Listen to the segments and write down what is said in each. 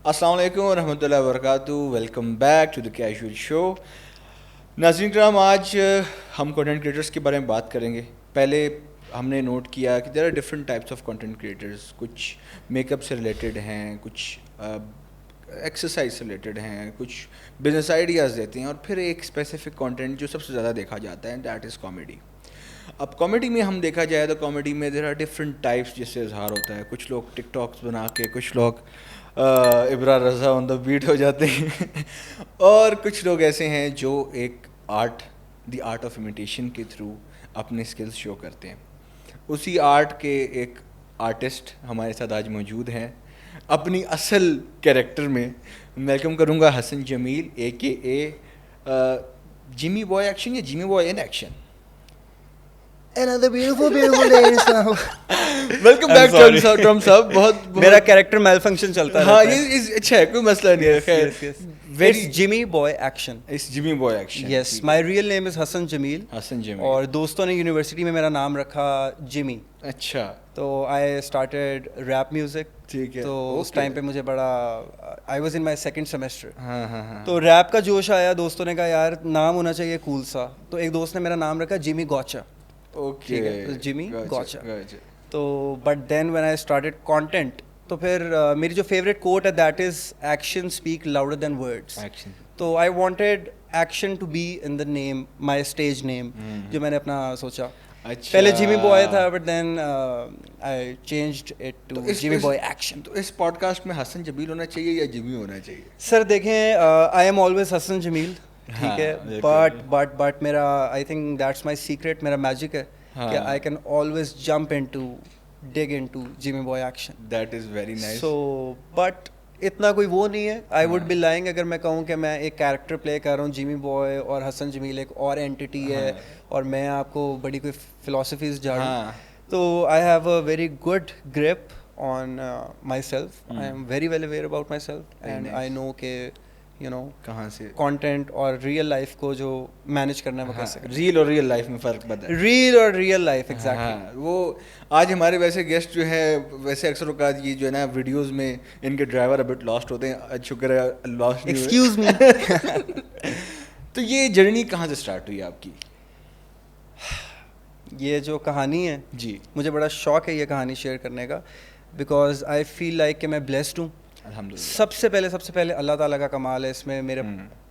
السلام علیکم ورحمۃ اللہ وبرکاتہ. Welcome back to the casual show. ناظرین کرام, آج ہم کنٹینٹ کریٹرس کے بارے میں بات کریں گے. پہلے ہم نے نوٹ کیا کہ there are different types of content creators. کچھ میک اپ سے ریلیٹڈ ہیں, کچھ ایکسرسائز سے ریلیٹڈ ہیں, کچھ بزنس آئیڈیاز دیتے ہیں, اور پھر ایک اسپیسیفک کانٹینٹ جو سب سے زیادہ دیکھا جاتا ہے دیٹ از کامیڈی. اب کامیڈی میں ہم دیکھا جائے تو کامیڈی میں دیر آر ڈفرنٹ ٹائپس جس سے اظہار ہوتا ہے. کچھ لوگ ٹک ٹاکس بنا کے, کچھ لوگ ابرا رضا آن دا بیٹ ہو جاتے ہیں, اور کچھ لوگ ایسے ہیں جو ایک دی آرٹ آف امیٹیشن کے تھرو اپنے اسکلس شو کرتے ہیں. اسی آرٹ کے ایک آرٹسٹ ہمارے ساتھ آج موجود ہیں. اپنی اصل کیریکٹر میں ویلکم کروں گا حسن جمیل اے کے اے جمی بوائے ایکشن یا Jimmy boy in action. Another beautiful day in Islam. Welcome back ٹرم صاحب. بہت میرا کیریکٹر میل فنکشن چلتا ہے. ہاں یہ اچھا ہے, کوئی مسئلہ نہیں ہے. خیر, It's Jimmy Boy Action. اس Jimmy boy action. Yes, my real name is Hassan Jamil. Hassan Jamil. اور دوستوں نے یونیورسٹی میں میرا نام رکھا جمی. اچھا, تو I started rap music. ٹھیک ہے. تو اس ٹائم پہ مجھے بڑا I was in my second semester. ہاں ہاں ہاں. تو ریپ کا جوش آیا, دوستوں نے کہا یار نام ہونا چاہیے کول سا. تو ایک دوست نے میرا نام رکھا جمی گوچا. Okay, Jimmy gotcha. تو but then when I started content, تو پھر میری جو فیوریٹ کوٹ ہے that is action speak louder than words. تو I wanted action to be in the name, my stage name, جو میں نے اپنا سوچا. پہلے جمی بوائے تھا, but then I changed it to Jimmy boy action. تو اس پوڈ کاسٹ میں حسن جمیل ہونا چاہیے یا جمی ہونا چاہیے؟ سر دیکھیں, آئی ایم آلویز حسن جمیل, ٹھیک ہے, بٹ میرا I think that's my secret, میرا میجک ہے کہ I can always jump dig into Jimmy boy action. That is very nice. So but اتنا کوئی وہ نہیں ہے. آئی وڈ بی لائنگ اگر میں کہوں کہ میں ایک کیریکٹر پلے کر رہا ہوں جمی بوائے, اور حسن جمیل ایک اور اینٹی ہے, اور میں آپ کو بڑی کوئی فلاسفیز جاڑوں. تو I have a very good grip on myself. I am very well aware about myself, and I know کہ یو نو کہاں سے کانٹینٹ اور ریئل لائف کو جو مینیج کرنا ہے وہ کیسے. ریل اور ریئل لائف میں فرق بتا ہے. ریل اور ریئل لائف ایگزیکٹلی. وہ آج ہمارے ویسے گیسٹ جو ہے, ویسے اکثر اوقات یہ جو ہے نا ویڈیوز میں ان کے ڈرائیور ابٹ لاسٹ ہوتے ہیں. شکر ہے لاسٹ نہیں ہوئے. Excuse me. تو یہ جرنی کہاں سے اسٹارٹ ہوئی آپ کی؟ یہ جو کہانی ہے جی, مجھے بڑا شوق ہے یہ کہانی شیئر کرنے کا, بیکاز آئی فیل لائک کہ میں بلیسڈ ہوں. الحمدللہ. سب سے پہلے اللہ تعالیٰ کا کمال ہے اس میں. میرا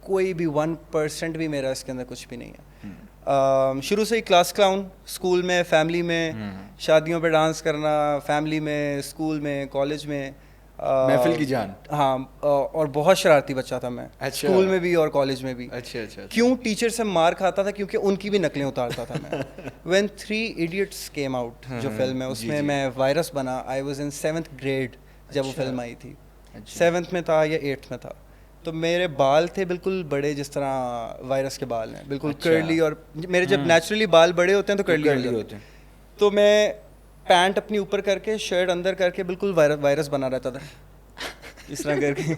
کوئی بھی 1% بھی میرا اس کے اندر کچھ بھی نہیں ہے. شروع سے ہی کلاس کلاؤن, اسکول میں, فیملی میں, شادیوں پہ ڈانس کرنا, فیملی میں, اسکول میں, کالج میں, محفل کی جان. ہاں, اور بہت شرارتی بچہ تھا میں, اسکول میں بھی اور کالج میں بھی. اچھا اچھا. کیوں؟ ٹیچر سے مار کھاتا تھا کیونکہ ان کی بھی نقلیں اتارتا تھا میں. وین 3 Idiots کیم آؤٹ, جو فلم ہے, اس میں میں وائرس بنا. آئی واز ان 7th grade جب وہ فلم آئی تھی. 7th میں تھا یا 8th میں تھا. تو میرے بال تھے بالکل بڑے جس طرح وائرس کے بال ہیں, بالکل کرلی. اور میرے جب نیچرلی بال بڑے ہوتے ہیں تو کرلی ہوتے ہیں. تو میں پینٹ اپنی اوپر کر کے, شرٹ اندر کر کے بالکل وائرس بنا رہتا تھا اس طرح کر کے.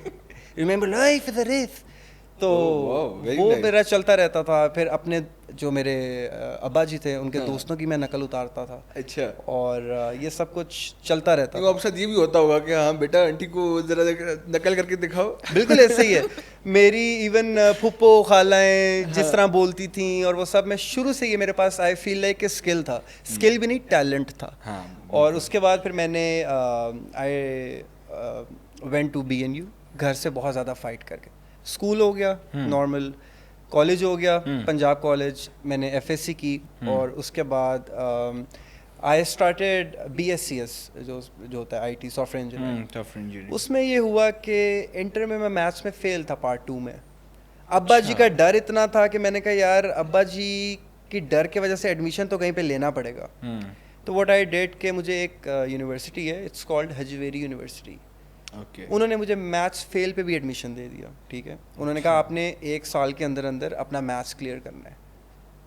Remember life is a race. تو وہ میرا چلتا رہتا تھا. پھر اپنے جو میرے ابا جی تھے ان کے دوستوں کی میں نقل اتارتا تھا. اچھا. اور یہ سب کچھ چلتا رہتا تھا. آپ ساتھ یہ بھی ہوتا ہوگا کہ ہاں بیٹا آنٹی کو ذرا نقل کر کے دکھاؤ. بالکل ایسے ہی ہے. میری ایون پھپھو خالائیں جس طرح بولتی تھیں اور وہ سب, میں شروع سے یہ میرے پاس آئی فیل لائک کہ اسکل تھا. اسکل بھی نہیں, ٹیلنٹ تھا. اور اس کے بعد پھر میں نے آئی وینٹ ٹو BNU, گھر سے بہت زیادہ فائٹ کر کے. اسکول ہو گیا نارمل, کالج ہو گیا پنجاب کالج, میں نے FSc کی. اور اس کے بعد آئی اسٹارٹیڈ BScs جو ہوتا ہے IT, سافٹ ویئر انجینئرنگ. اس میں یہ ہوا کہ انٹر میں میتھس میں فیل تھا پارٹ 2 میں. ابا جی کا ڈر اتنا تھا کہ میں نے کہا یار ابا جی کی ڈر کی وجہ سے ایڈمیشن تو کہیں پہ لینا پڑے گا. تو واٹ آئی ڈیڈ کہ مجھے ایک یونیورسٹی ہے, اٹس کالڈ حجویری یونیورسٹی. انہوں نے مجھے میتھس فیل پہ بھی ایڈمیشن دے دیا. ٹھیک ہے, انہوں نے کہا آپ نے 1 سال کے اندر اپنا میتھس کلیئر کرنا ہے.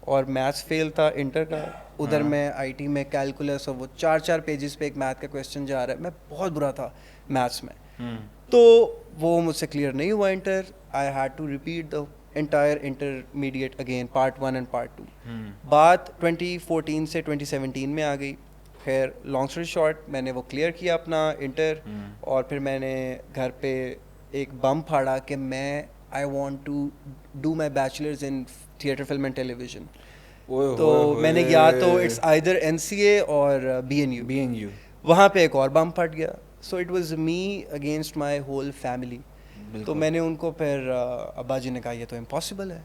اور میتھس فیل تھا انٹر کا, ادھر میں IT میں کیلکولس, اور وہ 4 پیجز پہ ایک میتھ کا کویسچن جا رہا ہے. میں بہت برا تھا میتھس میں. تو وہ مجھ سے کلیئر نہیں ہوا inter. I had to repeat the entire intermediate again, part 1 and part 2. بات 2014 سے 2017 میں آ گئی. خیر لانگ اسٹوری شارٹ, میں نے وہ کلیئر کیا اپنا انٹر. اور پھر میں نے گھر پہ ایک بم پھاڑا کہ میں I want to do my bachelors in theatre film and television. تو میں نے یا تو اٹس آئدر NCA اور BNU. وہاں پہ ایک اور بم پھٹ گیا. So it was me against my whole family. تو میں نے ان کو پھر ابا جی نے کہا یہ تو امپاسبل ہے.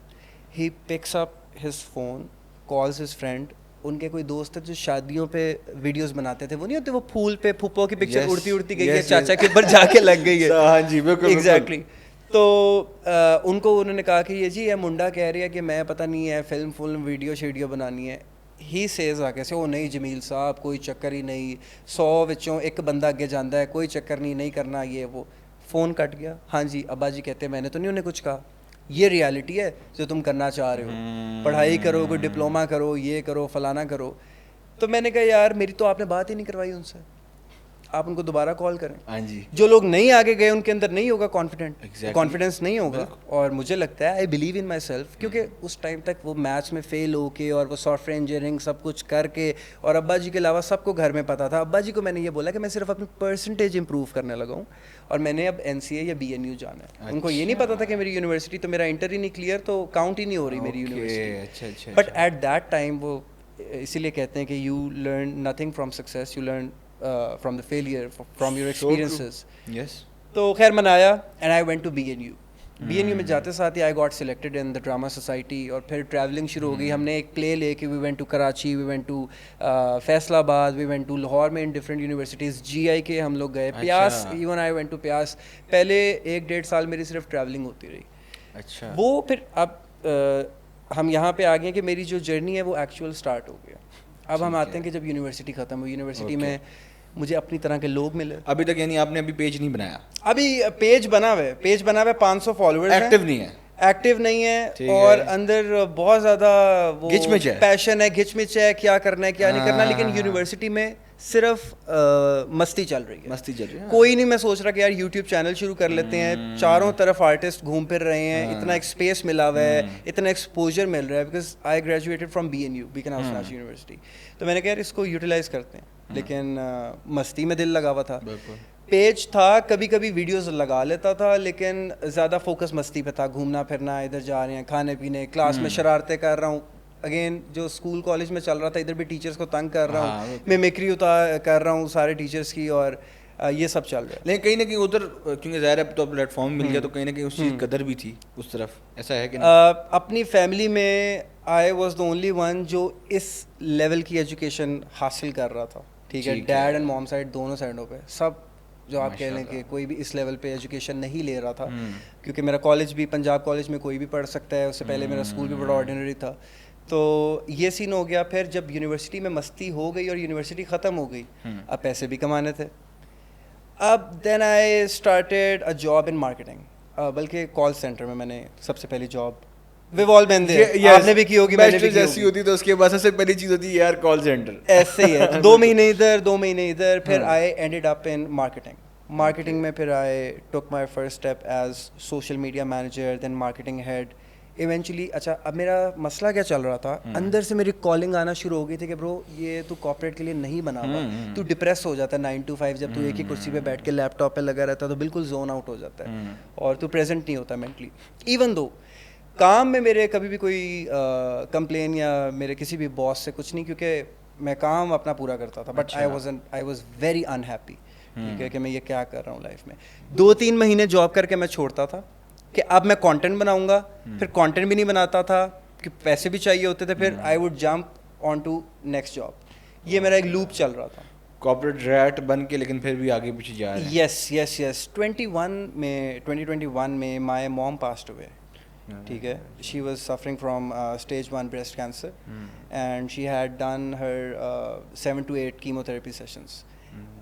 He picks up his phone, calls his friend. ان کے کوئی دوست تھے جو شادیوں پہ ویڈیوز بناتے تھے, وہ نہیں ہوتے وہ پھول پہ پھپھو کی پکچر اڑتی اڑتی گئی ہے, چاچا کے اوپر جا کے لگ گئی ہے. ہاں جی بالکل ایگزیکٹلی. تو ان کو انہوں نے کہا کہ یہ جی یہ منڈا کہہ رہی ہے کہ میں پتہ نہیں ہے فلم ویڈیو شیڈیو بنانی ہے. ہی سیز آ کیسے وہ نہیں جمیل صاحب کوئی چکر ہی نہیں, 100 وچوں ایک بندہ اگے جانا ہے, کوئی چکر نہیں کرنا یہ وہ. فون کٹ گیا. ہاں جی ابا جی کہتے ہیں میں نے تو نہیں انہیں کچھ کہا, یہ ریالٹی ہے جو تم کرنا چاہ رہے ہو, پڑھائی کرو, کوئی ڈپلوما کرو, یہ کرو, فلانا کرو. تو میں نے کہا یار میری تو آپ نے بات ہی نہیں کروائی ان سے, آپ ان کو دوبارہ کال کریں. ہاں جی, جو لوگ نہیں آگے گئے ان کے اندر نہیں ہوگا کانفیڈنس نہیں ہوگا. اور مجھے لگتا ہے I believe in my self, کیونکہ اس ٹائم تک وہ میتھس میں فیل ہو کے اور وہ سافٹ ویئر انجینئرنگ سب کچھ کر کے, اور ابا جی کے علاوہ سب کو گھر میں پتہ تھا. ابا جی کو میں نے یہ بولا کہ میں صرف اپنی پرسنٹیج امپروو کرنے لگا ہوں اور میں نے اب NCA یا BNU جانا ہے. ان کو یہ نہیں پتا تھا کہ میری یونیورسٹی تو میرا انٹر ہی نہیں کلیئر, تو کاؤنٹ ہی نہیں ہو رہی میری university. But at that time وہ اسی لیے کہتے ہیں کہ you learn nothing from success, you learn from the failure, from your experiences. تو خیر منایا and I went to BNU میں جاتے ساتھ ہی I got selected in the drama society. اور پھر ٹریولنگ شروع ہو گئی. ہم نے ایک پلے لے کے we went to Karachi, we went to Faisalabad, we went to Lahore میں ان ڈفرینٹ یونیورسٹیز. GI کے ہم لوگ گئے, پیاس, ایون آئی وینٹ ٹو پیاس. پہلے 1-1.5 سال میری صرف ٹریولنگ ہوتی رہی. اچھا وہ پھر اب ہم یہاں پہ آ گئے کہ میری جو جرنی ہے وہ ایکچوئل اسٹارٹ ہو گیا. اب ہم آتے ہیں کہ جب یونیورسٹی ختم ہوئی, یونیورسٹی میں مجھے اپنی طرح کے لوگ ملے. ابھی تک یعنی آپ نے ابھی پیج نہیں بنایا؟ ابھی پیج بنا ہوا ہے, 500 فالوورز ہیں. ایکٹیو نہیں ہے, اور اندر بہت زیادہ وہ پیشن ہے, گھچ مچ ہے, کیا کرنا ہے کیا نہیں کرنا. لیکن یونیورسٹی میں صرف مستی چل رہی ہے. کوئی نہیں میں سوچ رہا کہ یار یوٹیوب چینل شروع کر لیتے ہیں. چاروں طرف آرٹسٹ گھوم پھر رہے ہیں, اتنا ایک اسپیس ملا ہوا ہے, اتنا ایکسپوجر مل رہا ہے. Because I graduated from BNU, Beaconhouse National University. تو میں نے کہا یار اس کو یوٹیلائز کرتے ہیں. لیکن مستی میں دل لگا ہوا تھا. پیج تھا, کبھی کبھی ویڈیوز لگا لیتا تھا, لیکن زیادہ فوکس مستی پہ تھا. گھومنا پھرنا, ادھر جا رہے ہیں, کھانے پینے, کلاس میں شرارتیں کر رہا ہوں. اگین جو اسکول کالج میں چل رہا تھا, ادھر بھی ٹیچرس کو تنگ کر رہا ہوں, میمیکری کر رہا ہوں سارے ٹیچرس کی, اور یہ سب چل رہا ہے. لیکن کہیں نہ کہیں ادھر کیونکہ ظاہر اب تو پلیٹ فارم مل گیا, تو کہیں نہ کہیں اس چیز کی قدر بھی تھی اس طرف, ایسا ہے کہ اپنی فیملی میں I was the only one جو اس لیول کی ایجوکیشن حاصل کر رہا تھا. ٹھیک ہے, ڈیڈ اینڈ موم سائڈ دونوں سائڈوں پہ سب, جو آپ کہہ لیں کہ کوئی بھی اس لیول پہ ایجوکیشن نہیں لے رہا تھا. کیونکہ میرا کالج بھی پنجاب کالج میں کوئی بھی پڑھ سکتا ہے, اس سے پہلے میرا اسکول بھی بڑا آرڈینری تھا. تو یہ سین ہو گیا. پھر جب یونیورسٹی میں مستی ہو گئی اور یونیورسٹی ختم ہو گئی, اب پیسے بھی کمانے تھے. اب then I started a job in marketing, بلکہ کال سینٹر میں میں نے سب سے پہلی جاب. آپ نے بھی کی ہوگی, میں نے بھی جیسی ہوتی تو اس کے بعد سب سے پہلی چیز ہوتی ہے یار کال سینٹر. ایسے ہی ہے, 2 مہینے ادھر 2 مہینے ادھر. پھر I ended up in marketing میں. پھر I took my first step as social media manager, then marketing head eventually. اچھا اب میرا مسئلہ کیا چل رہا تھا, اندر سے میری کالنگ آنا شروع ہو گئی تھی کہ برو یہ تو کارپوریٹ کے لیے نہیں بنا ہوا, تو ڈپریس ہو جاتا ہے 9 to 5, جب تو ایک ہی کرسی پہ بیٹھ کے لیپ ٹاپ پہ لگا رہتا ہے تو بالکل زون آؤٹ ہو جاتا ہے, اور تو پریزنٹ نہیں ہوتا مینٹلی. ایون دو کام میں میرے کبھی بھی کوئی کمپلین یا میرے کسی بھی باس سے کچھ نہیں, کیونکہ میں کام اپنا پورا کرتا تھا. But I was very unhappy, ٹھیک ہے, کہ میں یہ کیا کر رہا ہوں لائف میں. 2-3 مہینے جاب کر کے میں چھوڑتا تھا کہ اب میں کانٹینٹ بناؤں گا. پھر کانٹینٹ بھی نہیں بناتا تھا کہ پیسے بھی چاہیے ہوتے تھے. پھر I would jump on to next job. یہ میرا ایک لوپ چل رہا تھا, کارپوریٹ ریٹ بن کے, لیکن پھر بھی آگے پیچھے جا رہے ہیں. یس 2021 میں مائی موم پاسڈ ہوئے. ٹھیک ہے, she was suffering from stage 1 breast cancer, and she had done her 7 to 8 chemotherapy sessions.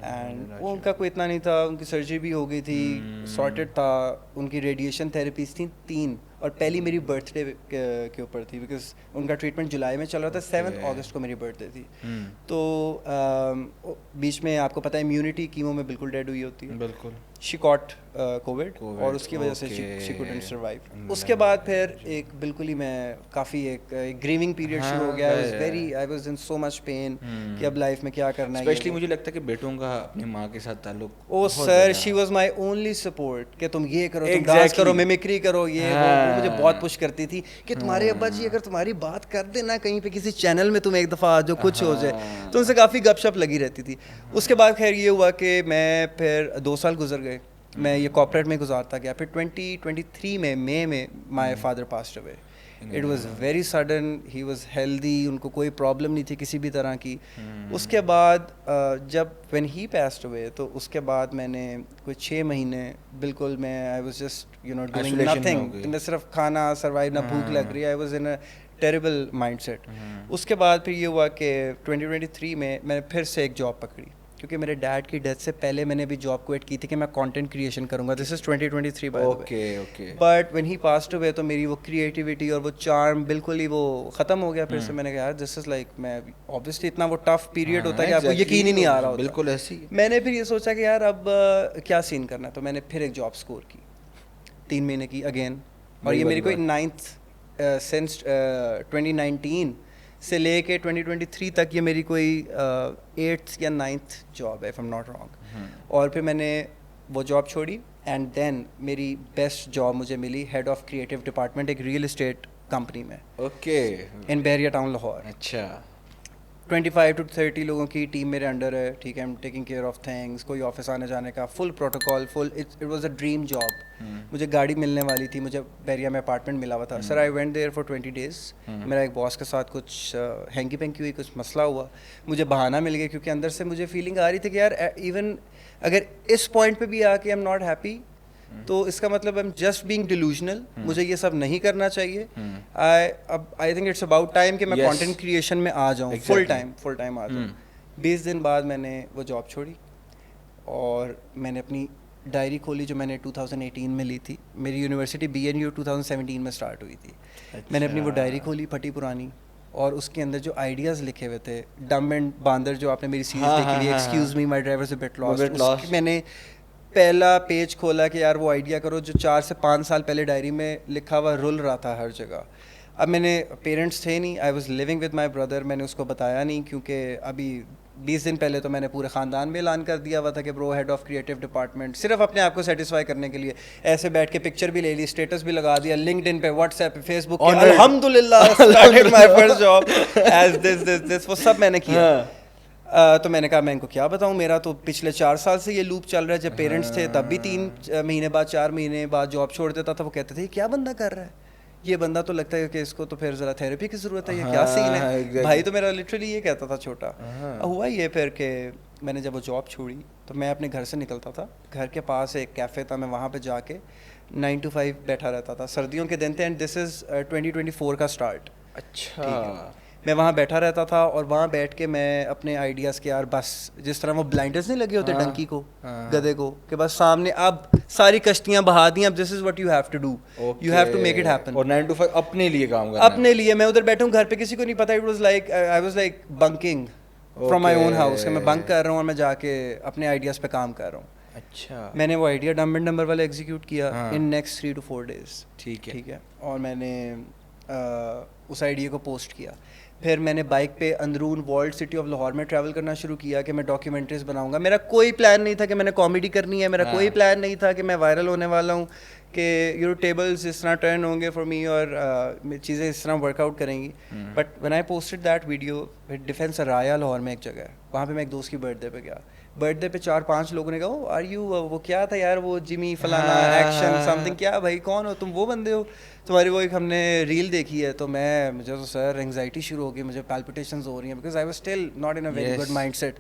And وہ ان کا کوئی اتنا نہیں تھا, ان کی سرجری بھی ہو گئی تھی, سارٹیڈ تھا. ان کی ریڈیشن تھراپیز تھیں 3, اور پہلی میری برتھ ڈے کے اوپر تھی بیکاز ان کا ٹریٹمنٹ جولائی میں چل رہا تھا. 7 اگست کو میری برتھ ڈے تھی. تو بیچ میں آپ کو پتہ ہے امیونٹی کیمو میں بالکل ڈیڈ ہوئی ہوتی ہے. بالکل. شی کاٹ کووڈ اور اس کی وجہ سے شی کوڈنٹ سروائیو. اس کے بعد پھر ایک بالکل ہی میں کافی ایک گریونگ پیریڈ شروع ہو گیا. آئی was in so much pain کہ اب لائف میں کیا کرنا ہے. اسپیشلی مجھے لگتا ہے کہ بیٹوں کا اپنی ماں کے ساتھ تعلق, oh sir she was my only support کہ تم یہ کرو, تم ڈانس کرو, میمکری کرو, یہ وہ مجھے بہت پش کرتی تھی کہ تمہارے ابا جی اگر تمہاری بات کر دینا کہیں پہ کسی چینل میں تم ایک دفعہ جو کچھ ہو جائے, تو ان سے کافی گپ شپ لگی رہتی تھی. اس کے بعد خیر یہ ہوا کہ میں پھر 2 سال گزر گئے, میں یہ کارپوریٹ میں گزارتا گیا. پھر 2023 میں میں my father passed away. It was very sudden. He was healthy, ان کو کوئی پرابلم نہیں تھی کسی بھی طرح کی. اس کے بعد جب وین ہی پیسڈ ہوئے تو اس کے بعد میں نے کوئی 6 مہینے بالکل میں I was just doing nothing. میں صرف کھانا سروائیو, نہ بھوک لگ رہی. I was in a terrible mindset. اس کے بعد پھر یہ ہوا کہ 2023 میں نے پھر سے ایک جاب پکڑی کیونکہ میرے ڈیڈ کی ڈیتھ سے پہلے میں نے بھی جاب کوئٹ کی تھی کہ میں کانٹینٹ کریشن کروں گا. دس از 2023 by the way. But when he passed ہوئے تو میری وہ کریٹیوٹی اور وہ چارم بالکل ہی وہ ختم ہو گیا. پھر سے میں نے کہا یار دس از لائک, میں اوبویسلی اتنا وہ ٹف پیریڈ ہوتا ہے کہ آپ کو یقین ہی نہیں آ رہا ہوتا. بالکل ایسی. میں نے پھر یہ سوچا کہ یار اب کیا سین کرنا ہے, تو میں نے پھر ایک جاب اسکور کی 3 مہینے کی اگین. اور یہ میری کوئی 9th سنس 2019 سے لے کے 2023 تک یہ میری کوئی 8th یا 9th جاب ہے, اف ایم ناٹ رانگ. اور پھر میں نے وہ جاب چھوڑی اینڈ دین میری بیسٹ جاب مجھے ملی ہیڈ آف کریٹو ڈپارٹمنٹ ایک ریئل اسٹیٹ کمپنی میں. اوکے. ان بحریہ ٹاؤن لاہور. اچھا. 25 to 30 لوگوں کی ٹیم میرے انڈر ہے. ٹھیک ہے, am taking care of things, کوئی آفس آنے جانے کا full protocol, full. It was a dream job. مجھے گاڑی ملنے والی تھی, مجھے بحریہ میں اپارٹمنٹ ملا ہوا تھا. Sir I went there for 20 days. میرا ایک باس کے ساتھ کچھ ہینگی پینکی ہوئی, کچھ مسئلہ ہوا, مجھے بہانہ مل گیا کیونکہ اندر سے مجھے فیلنگ آ رہی تھی کہ یار ایون اگر اس پوائنٹ پہ بھی آ کے ایم ناٹ ہیپی تو اس کا مطلب ایم جسٹ بینگ ڈیلوژنل. مجھے یہ سب نہیں کرنا چاہیے. I think it's about time کہ میں کانٹینٹ کریشن میں آ جاؤں, فل ٹائم آ جاؤں. 20 دن بعد میں نے وہ جاب چھوڑی اور میں نے اپنی ڈائری کھولی جو میں نے 2018 میں لی تھی. میری یونیورسٹی BNU 2017 میں اسٹارٹ ہوئی تھی. میں نے اپنی وہ ڈائری کھولی پھٹی پرانی, اور اس کے اندر جو آئیڈیاز لکھے ہوئے تھے, ڈم اینڈ باندر جو آپ نے میری سیریز دیکھی ہوئی, excuse me my driver is a but last, میں نے پہلا پیج کھولا کہ یار وہ آئیڈیا کرو جو 4 سے 5 سال پہلے ڈائری میں لکھا ہوا رول رہا تھا ہر جگہ. اب میں نے پیرنٹس تھے نہیں, I was living with my brother. میں نے اس کو بتایا نہیں کیونکہ ابھی 20 دن پہلے تو میں نے پورے خاندان میں اعلان کر دیا ہوا تھا کہ برو ہیڈ آف کریٹو ڈپارٹمنٹ, صرف اپنے آپ کو سیٹسفائی کرنے کے لیے. ایسے بیٹھ کے پکچر بھی لے لی, اسٹیٹس بھی لگا دیا, لنکڈ ان پہ, واٹس ایپ پہ, فیس بک پہ. الحمدللہ started my first job as this وہ سب میں نے کیا. تو میں نے کہا میں ان کو کیا بتاؤں, میرا تو پچھلے 4 سال سے یہ لوپ چل رہا ہے. جب پیرنٹس تھے تب بھی 3 مہینے بعد 4 مہینے بعد جاب چھوڑ دیتا تھا. وہ کہتے تھے یہ کیا بندہ کر رہا ہے, یہ بندہ تو لگتا ہے کہ اس کو تو پھر ذرا تھیراپی کی ضرورت ہے, یہ کیا سین ہے. بھائی تو میرا لٹرلی یہ کہتا تھا چھوٹا. ہوا یہ پھر کہ میں نے جب وہ جاب چھوڑی تو میں اپنے گھر سے نکلتا تھا, گھر کے پاس ایک کیفے تھا, میں وہاں پہ جا کے 9 to 5 بیٹھا رہتا تھا. سردیوں کے دن تھے اینڈ دس از 2024 کا اسٹارٹ. اچھا. میں وہاں بیٹھا رہتا تھا اور وہاں بیٹھ کے میں اپنے آئیڈیاز کے یار بس جس طرح وہ بلائنڈرز نہیں لگے ہوتے ڈنکی کو, گدھے کو, کہ بس سامنے اب ساری کشتیاں بہا دیں, اب this is what you have to do, you have to make it happen. اور 9 to 5 اپنے لیے کام کرنا, اپنے لیے. میں ادھر بیٹھا ہوں گھر پہ, کسی کو نہیں پتا. It was like I was like banking from my own house, کہ میں بنک کر رہا ہوں اور میں جا کے اپنے آئیڈیاز پہ کام کر رہا ہوں. اچھا. میں نے وہ آئیڈیا ڈم اینڈ ڈمبر والا ایگزیکیوٹ کیا ان نیکسٹ 3 to 4 days. ٹھیک ہے. اور میں نے اس آئیڈیا کو پوسٹ کیا. پھر میں نے بائک پہ اندرون ورلڈ سٹی آف لاہور میں ٹریول کرنا شروع کیا کہ میں ڈاکیومنٹریز بناؤں گا. میرا کوئی پلان نہیں تھا کہ میں نے کامیڈی کرنی ہے, میرا کوئی پلان نہیں تھا کہ میں وائرل ہونے والا ہوں, کہ ٹیبلز اس طرح ٹرن ہوں گے فار می اور چیزیں اس طرح ورک آؤٹ کریں گی. But when I posted that video defence Raya Lahore میں ایک جگہ ہے, وہاں پہ میں ایک دوست کی برتھ ڈے پہ گیا. برتھ ڈے پہ 4-5 لوگوں نے کہا آر یو, وہ کیا تھا یار وہ جمی فلانا ایکشن سم تھنگ, کیا بھائی کون ہو تم, وہ بندے ہو تمہاری وہ ایک ہم نے ریل دیکھی ہے. تو مجھے تو سر انگزائٹی شروع ہو گئی, مجھے پیلپٹیشنز ہو رہی ہیں because I was still not in a very good mindset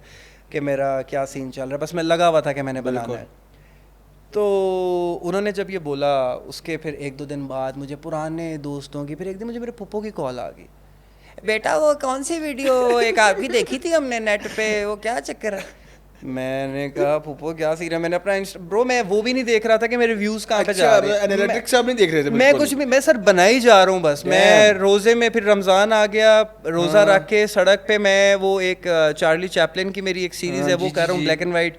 کہ میرا کیا سین چل رہا ہے. بس میں لگا ہوا تھا کہ میں نے بنانا ہے. تو انہوں نے جب یہ بولا, اس کے پھر 1-2 دن بعد مجھے پرانے دوستوں کی, پھر ایک دن مجھے میرے پھپھو کی کال آ گئی, بیٹا وہ کون سی ویڈیو ایک آپ کی دیکھی تھی ہم نے نیٹ پہ, وہ کیا چکر ہے. میں نے کہا پھوپھو کیا سیکھ رہا ہے. میں نے اپنا برو میں وہ بھی نہیں دیکھ رہا تھا کہ میرے ویوز کہاں پہ جا رہے ہیں, انالیٹکس آپ نہیں دیکھ رہے تھے میں کچھ بھی, میں سر بنا ہی جا رہا ہوں بس. میں روزے میں پھر رمضان آ گیا, روزہ رکھ کے سڑک پہ میں وہ ایک چارلی چیپلن کی میری ایک سیریز ہے وہ کر رہا ہوں بلیک اینڈ وائٹ,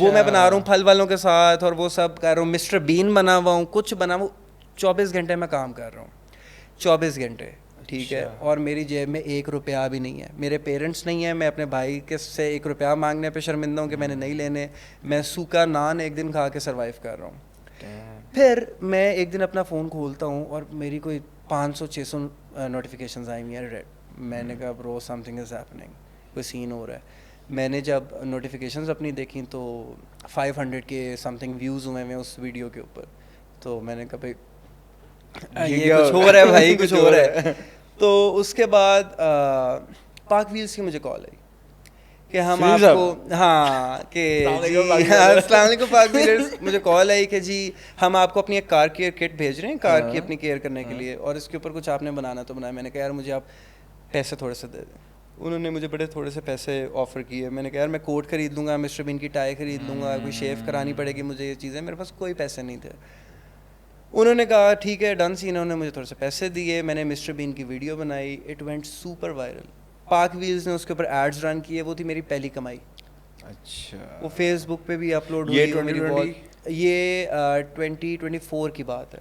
وہ میں بنا رہا ہوں پھل والوں کے ساتھ, اور وہ سب کر رہا ہوں. مسٹر بین بنا ہوا ہوں, کچھ بنا ہوں. 24 گھنٹے میں کام کر رہا ہوں, 24 گھنٹے, ٹھیک ہے. اور میری جیب میں 1 روپیہ بھی نہیں ہے, میرے پیرنٹس نہیں ہیں, میں اپنے بھائی کے سے 1 روپیہ مانگنے پہ شرمندہ ہوں کہ میں نے نہیں لینے. میں سوکھا نان ایک دن کھا کے سروائیو کر رہا ہوں. پھر میں ایک دن اپنا فون کھولتا ہوں اور میری کوئی 500-600 نوٹیفیکیشنز آئی ہوئی ہیں ریڈ. میں نے کہا برو سم تھنگ از ہیپننگ, کوئی سین ہو رہا ہے. میں نے جب نوٹیفیکیشنز اپنی دیکھیں تو 500 کے سم تھنگ ویوز ہوئے ہیں اس ویڈیو کے اوپر. تو میں نے کہا بھائی یہ کچھ ہو رہا ہے بھائی, کچھ ہو رہا ہے. تو اس کے بعد پاک ویلز کی مجھے کال آئی کہ ہم آپ کو, ہاں کہ جی السلام علیکم پاک ویلرز, مجھے کال آئی کہ جی ہم آپ کو اپنی ایک کار کیئر کٹ بھیج رہے ہیں, کار کی اپنی کیئر کرنے کے لیے, اور اس کے اوپر کچھ آپ نے بنانا تو بنایا. میں نے کہا یار مجھے آپ پیسے تھوڑے سے دے دیں. انہوں نے مجھے بڑے تھوڑے سے پیسے آفر کیے. میں نے کہا یار میں کوٹ خرید لوں گا, مسٹر بین کی ٹائی خرید لوں گا, کوئی شیو کرانی پڑے گی مجھے, یہ چیزیں, میرے پاس کوئی پیسے نہیں تھے. انہوں نے کہا ٹھیک ہے ڈن سی. انہوں نے مجھے تھوڑے سے پیسے دیے, میں نے مسٹر بین کی ویڈیو بنائی, اٹ وینٹ سپر وائرل. پاک ویلز نے اس کے اوپر ایڈز رن کیے, وہ تھی میری پہلی کمائی. اچھا, وہ فیس بک پہ بھی اپلوڈ ہوئی. یہ 2024 کی بات ہے.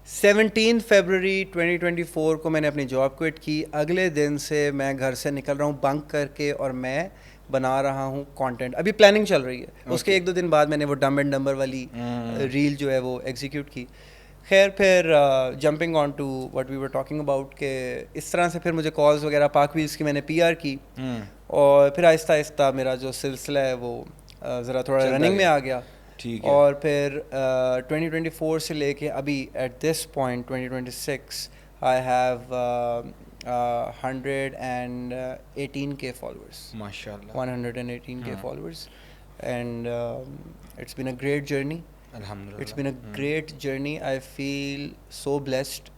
17 فیبروری 2024 کو میں نے اپنی جاب کوئٹ کی. اگلے دن سے میں گھر سے نکل رہا ہوں بنک کر کے, اور میں بنا رہا ہوں کانٹینٹ. ابھی پلاننگ چل رہی ہے, اس کے 1-2 دن بعد میں نے وہ ڈمب اینڈ ڈمبر والی ریل جو ہے وہ ایگزیکیوٹ کی. خیر پھر jumping on to what we were talking about, کہ اس طرح سے پھر مجھے کالز وغیرہ پاک ویلز کی میں نے PR کی, اور پھر آہستہ آہستہ میرا جو سلسلہ ہے وہ ذرا تھوڑا رننگ میں آ گیا. اور پھر 2024 سے لے کے ابھی at this point 2026 I have 118K followers. MashaAllah. 118K followers. And it's been a great journey. Alhamdulillah. It's been a great journey. I feel so blessed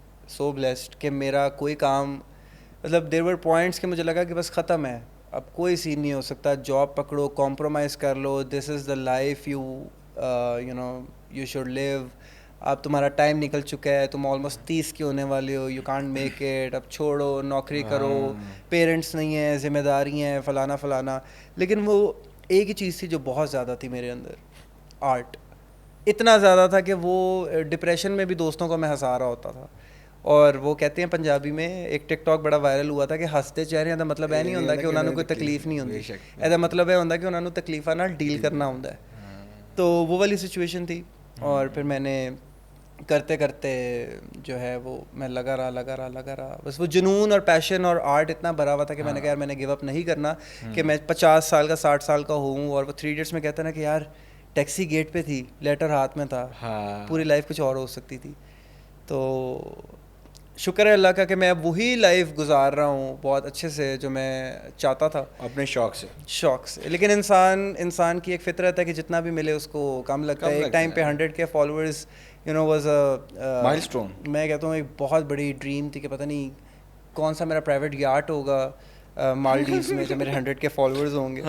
کہ میرا کوئی کام, مطلب there were points کہ مجھے لگا کہ بس ختم ہے, اب کوئی سین نہیں ہو سکتا, جاب پکڑو, کمپرومائز کر لو, this is the life you should live. اب تمہارا ٹائم نکل چکا ہے, تم آلموسٹ 30 کے ہونے والے ہو, یو کانٹ میک اٹ, اب چھوڑو, نوکری کرو, پیرنٹس نہیں ہیں, ذمہ داری ہیں, فلانا فلانا. لیکن وہ ایک ہی چیز تھی جو بہت زیادہ تھی میرے اندر, آرٹ. اتنا زیادہ تھا کہ وہ ڈپریشن میں بھی دوستوں کو میں ہنسا رہا ہوتا تھا. اور وہ کہتے ہیں پنجابی میں, ایک ٹک ٹاک بڑا وائرل ہوا تھا کہ ہنستے چہرے دا مطلب یہ نہیں ہوتا کہ انہوں نے کوئی تکلیف نہیں ہوتی, ایسا مطلب یہ ہوتا کہ انہوں نے تکلیفاں نال ڈیل کرنا ہوتا ہے. تو وہ والی سچویشن تھی. اور پھر میں نے کرتے کرتے جو ہے وہ میں لگا رہا, بس وہ جنون اور پیشن اور آرٹ اتنا بھرا ہوا تھا کہ میں نے کہا یار میں نے گیو اپ نہیں کرنا, کہ میں 50 سال کا 60 سال کا ہوں. اور وہ 3 ایڈیٹس میں کہتا نا کہ یار ٹیکسی گیٹ پہ تھی, لیٹر ہاتھ میں تھا, پوری لائف کچھ اور ہو سکتی تھی. تو شکر ہے اللہ کا کہ میں اب وہی لائف گزار رہا ہوں بہت اچھے سے جو میں چاہتا تھا, اپنے شوق سے. لیکن انسان کی ایک فطرت ہے کہ جتنا بھی ملے اس کو کم لگتا ہے. ایک ٹائم پہ 100K فالوورز واز اے مائلسٹون. میں کہتا ہوں ایک بہت بڑی ڈریم تھی کہ پتہ نہیں کون سا میرا پرائیویٹ یاٹ ہوگا مالڈیوز میں جب میرے 100K فالوورز ہوں گے.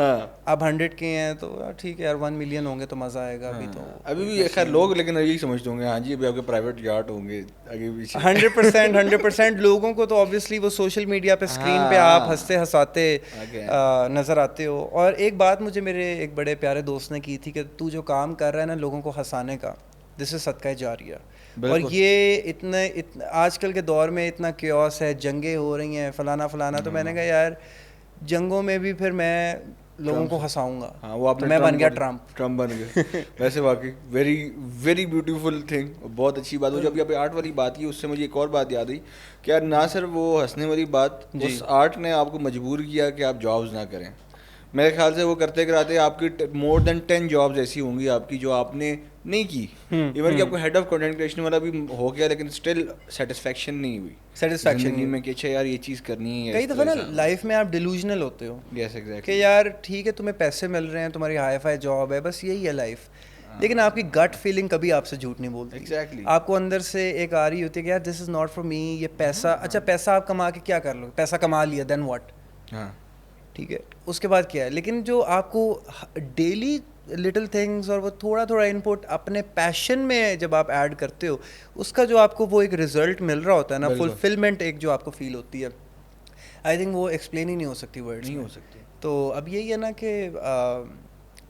اب 100K ہیں تو ٹھیک ہے یار, 1 ملین ہوں گے تو مزہ آئے گا. ابھی تو ابھی بھی خیر لوگ لیکن یہی سمجھتے ہوں گے ہاں جی ابھی آپ کے پرائیویٹ یاٹ ہوں گے آگے پیچھے. 100% لوگوں کو تو آبویسلی وہ سوشل میڈیا پہ اسکرین پہ آپ ہنستے ہنساتے نظر آتے ہو. اور ایک بات مجھے میرے ایک بڑے پیارے دوست نے کی تھی کہ تو جو کام کر رہا ہے نا لوگوں کو ہنسانے کا, دس از صدقہ جاریہ. اور یہ اتنا آج کل کے دور میں اتنا کیوس ہے, جنگیں ہو رہی ہیں, فلانا. تو میں نے کہا یار جنگوں میں بھی پھر میں لوگوں کو ہنساؤں گا. وہ میں بن گیا ٹرمپ بن گیا. ویسے واقعی ویری بیوٹیفل تھنگ, بہت اچھی بات. جب ابھی آرٹ والی بات کی اس سے مجھے ایک اور بات یاد آئی کہ یار نہ صرف وہ ہنسنے والی بات, اس آرٹ نے آپ کو مجبور کیا کہ آپ جابز نہ کریں. میرے خیال سے وہ کرتے کراتے آپ کی مور دین 10 جابز ایسی ہوں گی آپ کی جو آپ نے نہیں کی. ایون کہ آپ کو ہیڈ آف کنٹینٹ کریشن والا بھی ہو گیا لیکن اسٹل سیٹسفیکشن نہیں ہوئی. سیٹسفیکشن میں کہ اچھا یار یہ چیز کرنی ہے. کئی دفعہ نا لائف میں آپ ڈیلوژنل ہوتے ہو کہ یار ٹھیک ہے تمہیں پیسے مل رہے ہیں, تمہاری ہائی فائی جاب ہے, بس یہی ہے لائف. لیکن آپ کی گٹ فیلنگ کبھی آپ سے جھوٹ نہیں بولتی. ایگزیکٹلی آپ کو اندر سے ایک آ رہی ہوتی ہے کہ یار this is not for me. یہ پیسہ, اچھا پیسہ آپ کما کے کیا کر لو, پیسہ کما لیا دین واٹ, ٹھیک ہے, اس کے بعد کیا ہے. لیکن جو آپ کو ڈیلی لٹل تھنگس اور وہ تھوڑا تھوڑا ان پٹ اپنے پیشن میں جب آپ ایڈ کرتے ہو, اس کا جو آپ کو وہ ایک رزلٹ مل رہا ہوتا ہے نا, فلفلمنٹ ایک جو آپ کو فیل ہوتی ہے, آئی تھنک وہ ایکسپلین ہی نہیں ہو سکتی ورڈس میں. نہیں ہو سکتی. تو اب یہی ہے نا کہ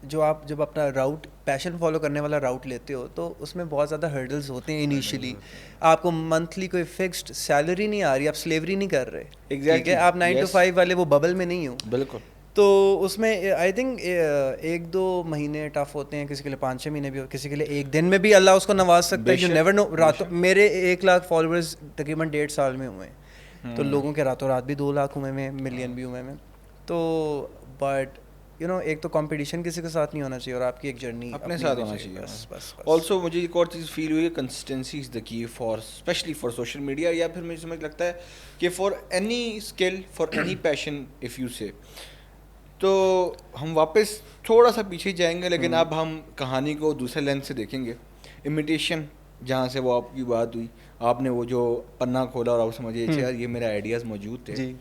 جو آپ جب اپنا راؤٹ پیشن فالو کرنے والا راؤٹ لیتے ہو تو اس میں بہت زیادہ ہرڈلز ہوتے ہیں انیشیلی. آپ کو منتھلی کوئی فکسڈ سیلری نہیں آ رہی, آپ سلیوری نہیں کر رہے, ٹھیک ہے, آپ 9 to 5 والے وہ ببل میں نہیں ہو. بالکل. تو اس میں آئی تھنک 1-2 مہینے ٹف ہوتے ہیں, کسی کے لیے 5-6 مہینے بھی, کسی کے لیے ایک دن میں بھی اللہ اس کو نواز سکتا ہے. You never know. راتوں میرے 1 لاکھ فالوورز تقریباً 1.5 سال میں ہوئے ہیں, تو لوگوں کے راتوں رات بھی 2 لاکھ ہوئے ہیں, ملین بھی ہوئے ہیں. تو بٹ یو نو ایک تو کمپٹیشن کسی کے ساتھ نہیں ہونا چاہیے, اور آپ کی ایک جرنی اپنے ساتھ ہونا چاہیے. بس آلسو مجھے ایک اور چیز فیل ہوئی ہے, consistency is the key for especially for social media, یا پھر مجھے سمجھ لگتا ہے کہ for any skill, for any passion of you سے. تو ہم واپس تھوڑا سا پیچھے جائیں گے, لیکن اب ہم کہانی کو دوسرے لینس سے دیکھیں گے. امیٹیشن, جہاں سے وہ آپ کی بات ہوئی, آپ نے وہ جو پنا کھولا اور آپ سمجھے یار یہ میرے آئیڈیاز موجود تھے.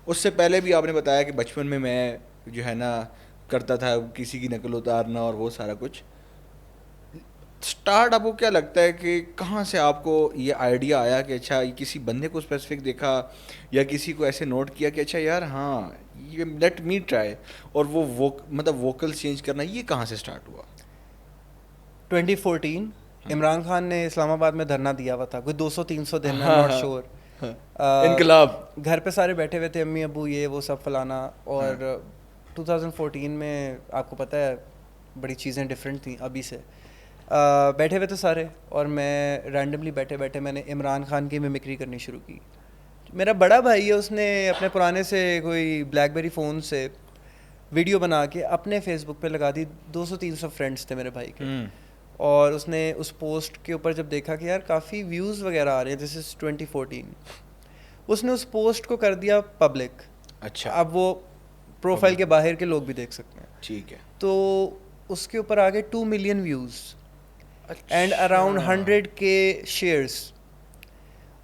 اس سے پہلے بھی آپ نے بتایا کہ بچپن میں میں جو ہے نا کرتا تھا کسی کی نقل اتارنا اور وہ سارا کچھ. اسٹارٹ آپ کو کیا لگتا ہے کہ کہاں سے آپ کو یہ آئیڈیا آیا کہ اچھا کسی بندے کو اسپیسیفک دیکھا, یا کسی کو ایسے نوٹ کیا کہ اچھا یار ہاں یہ لیٹ می ٹرائی, اور وہ مطلب ووکل چینج کرنا, یہ کہاں سے اسٹارٹ ہوا؟ 2014 عمران خان نے اسلام آباد میں دھرنا دیا ہوا تھا, کوئی 200-300 دن, ناٹ شور. انقلاب, گھر پہ سارے بیٹھے ہوئے تھے, امی ابو یہ وہ سب فلانا. اور 2014 میں آپ کو پتہ ہے بڑی چیزیں ڈفرینٹ تھیں ابھی سے. بیٹھے ہوئے تھے سارے, اور میں رینڈملی بیٹھے بیٹھے میں نے عمران خان کی میمکری کرنی شروع کی. میرا بڑا بھائی ہے, اس نے اپنے پرانے سے کوئی بلیک بیری فون سے ویڈیو بنا کے اپنے فیس بک پہ لگا دی. 200-300 فرینڈس تھے میرے بھائی کے, اور اس نے اس پوسٹ کے اوپر جب دیکھا کہ یار کافی ویوز وغیرہ آ رہے ہیں, دس از 2014, اس نے اس پوسٹ کو کر دیا پبلک. اچھا, اب وہ پروفائل کے باہر کے لوگ بھی دیکھ سکتے ہیں. ٹھیک ہے. تو اس کے اوپر آگے 2 million views and around 100K shares.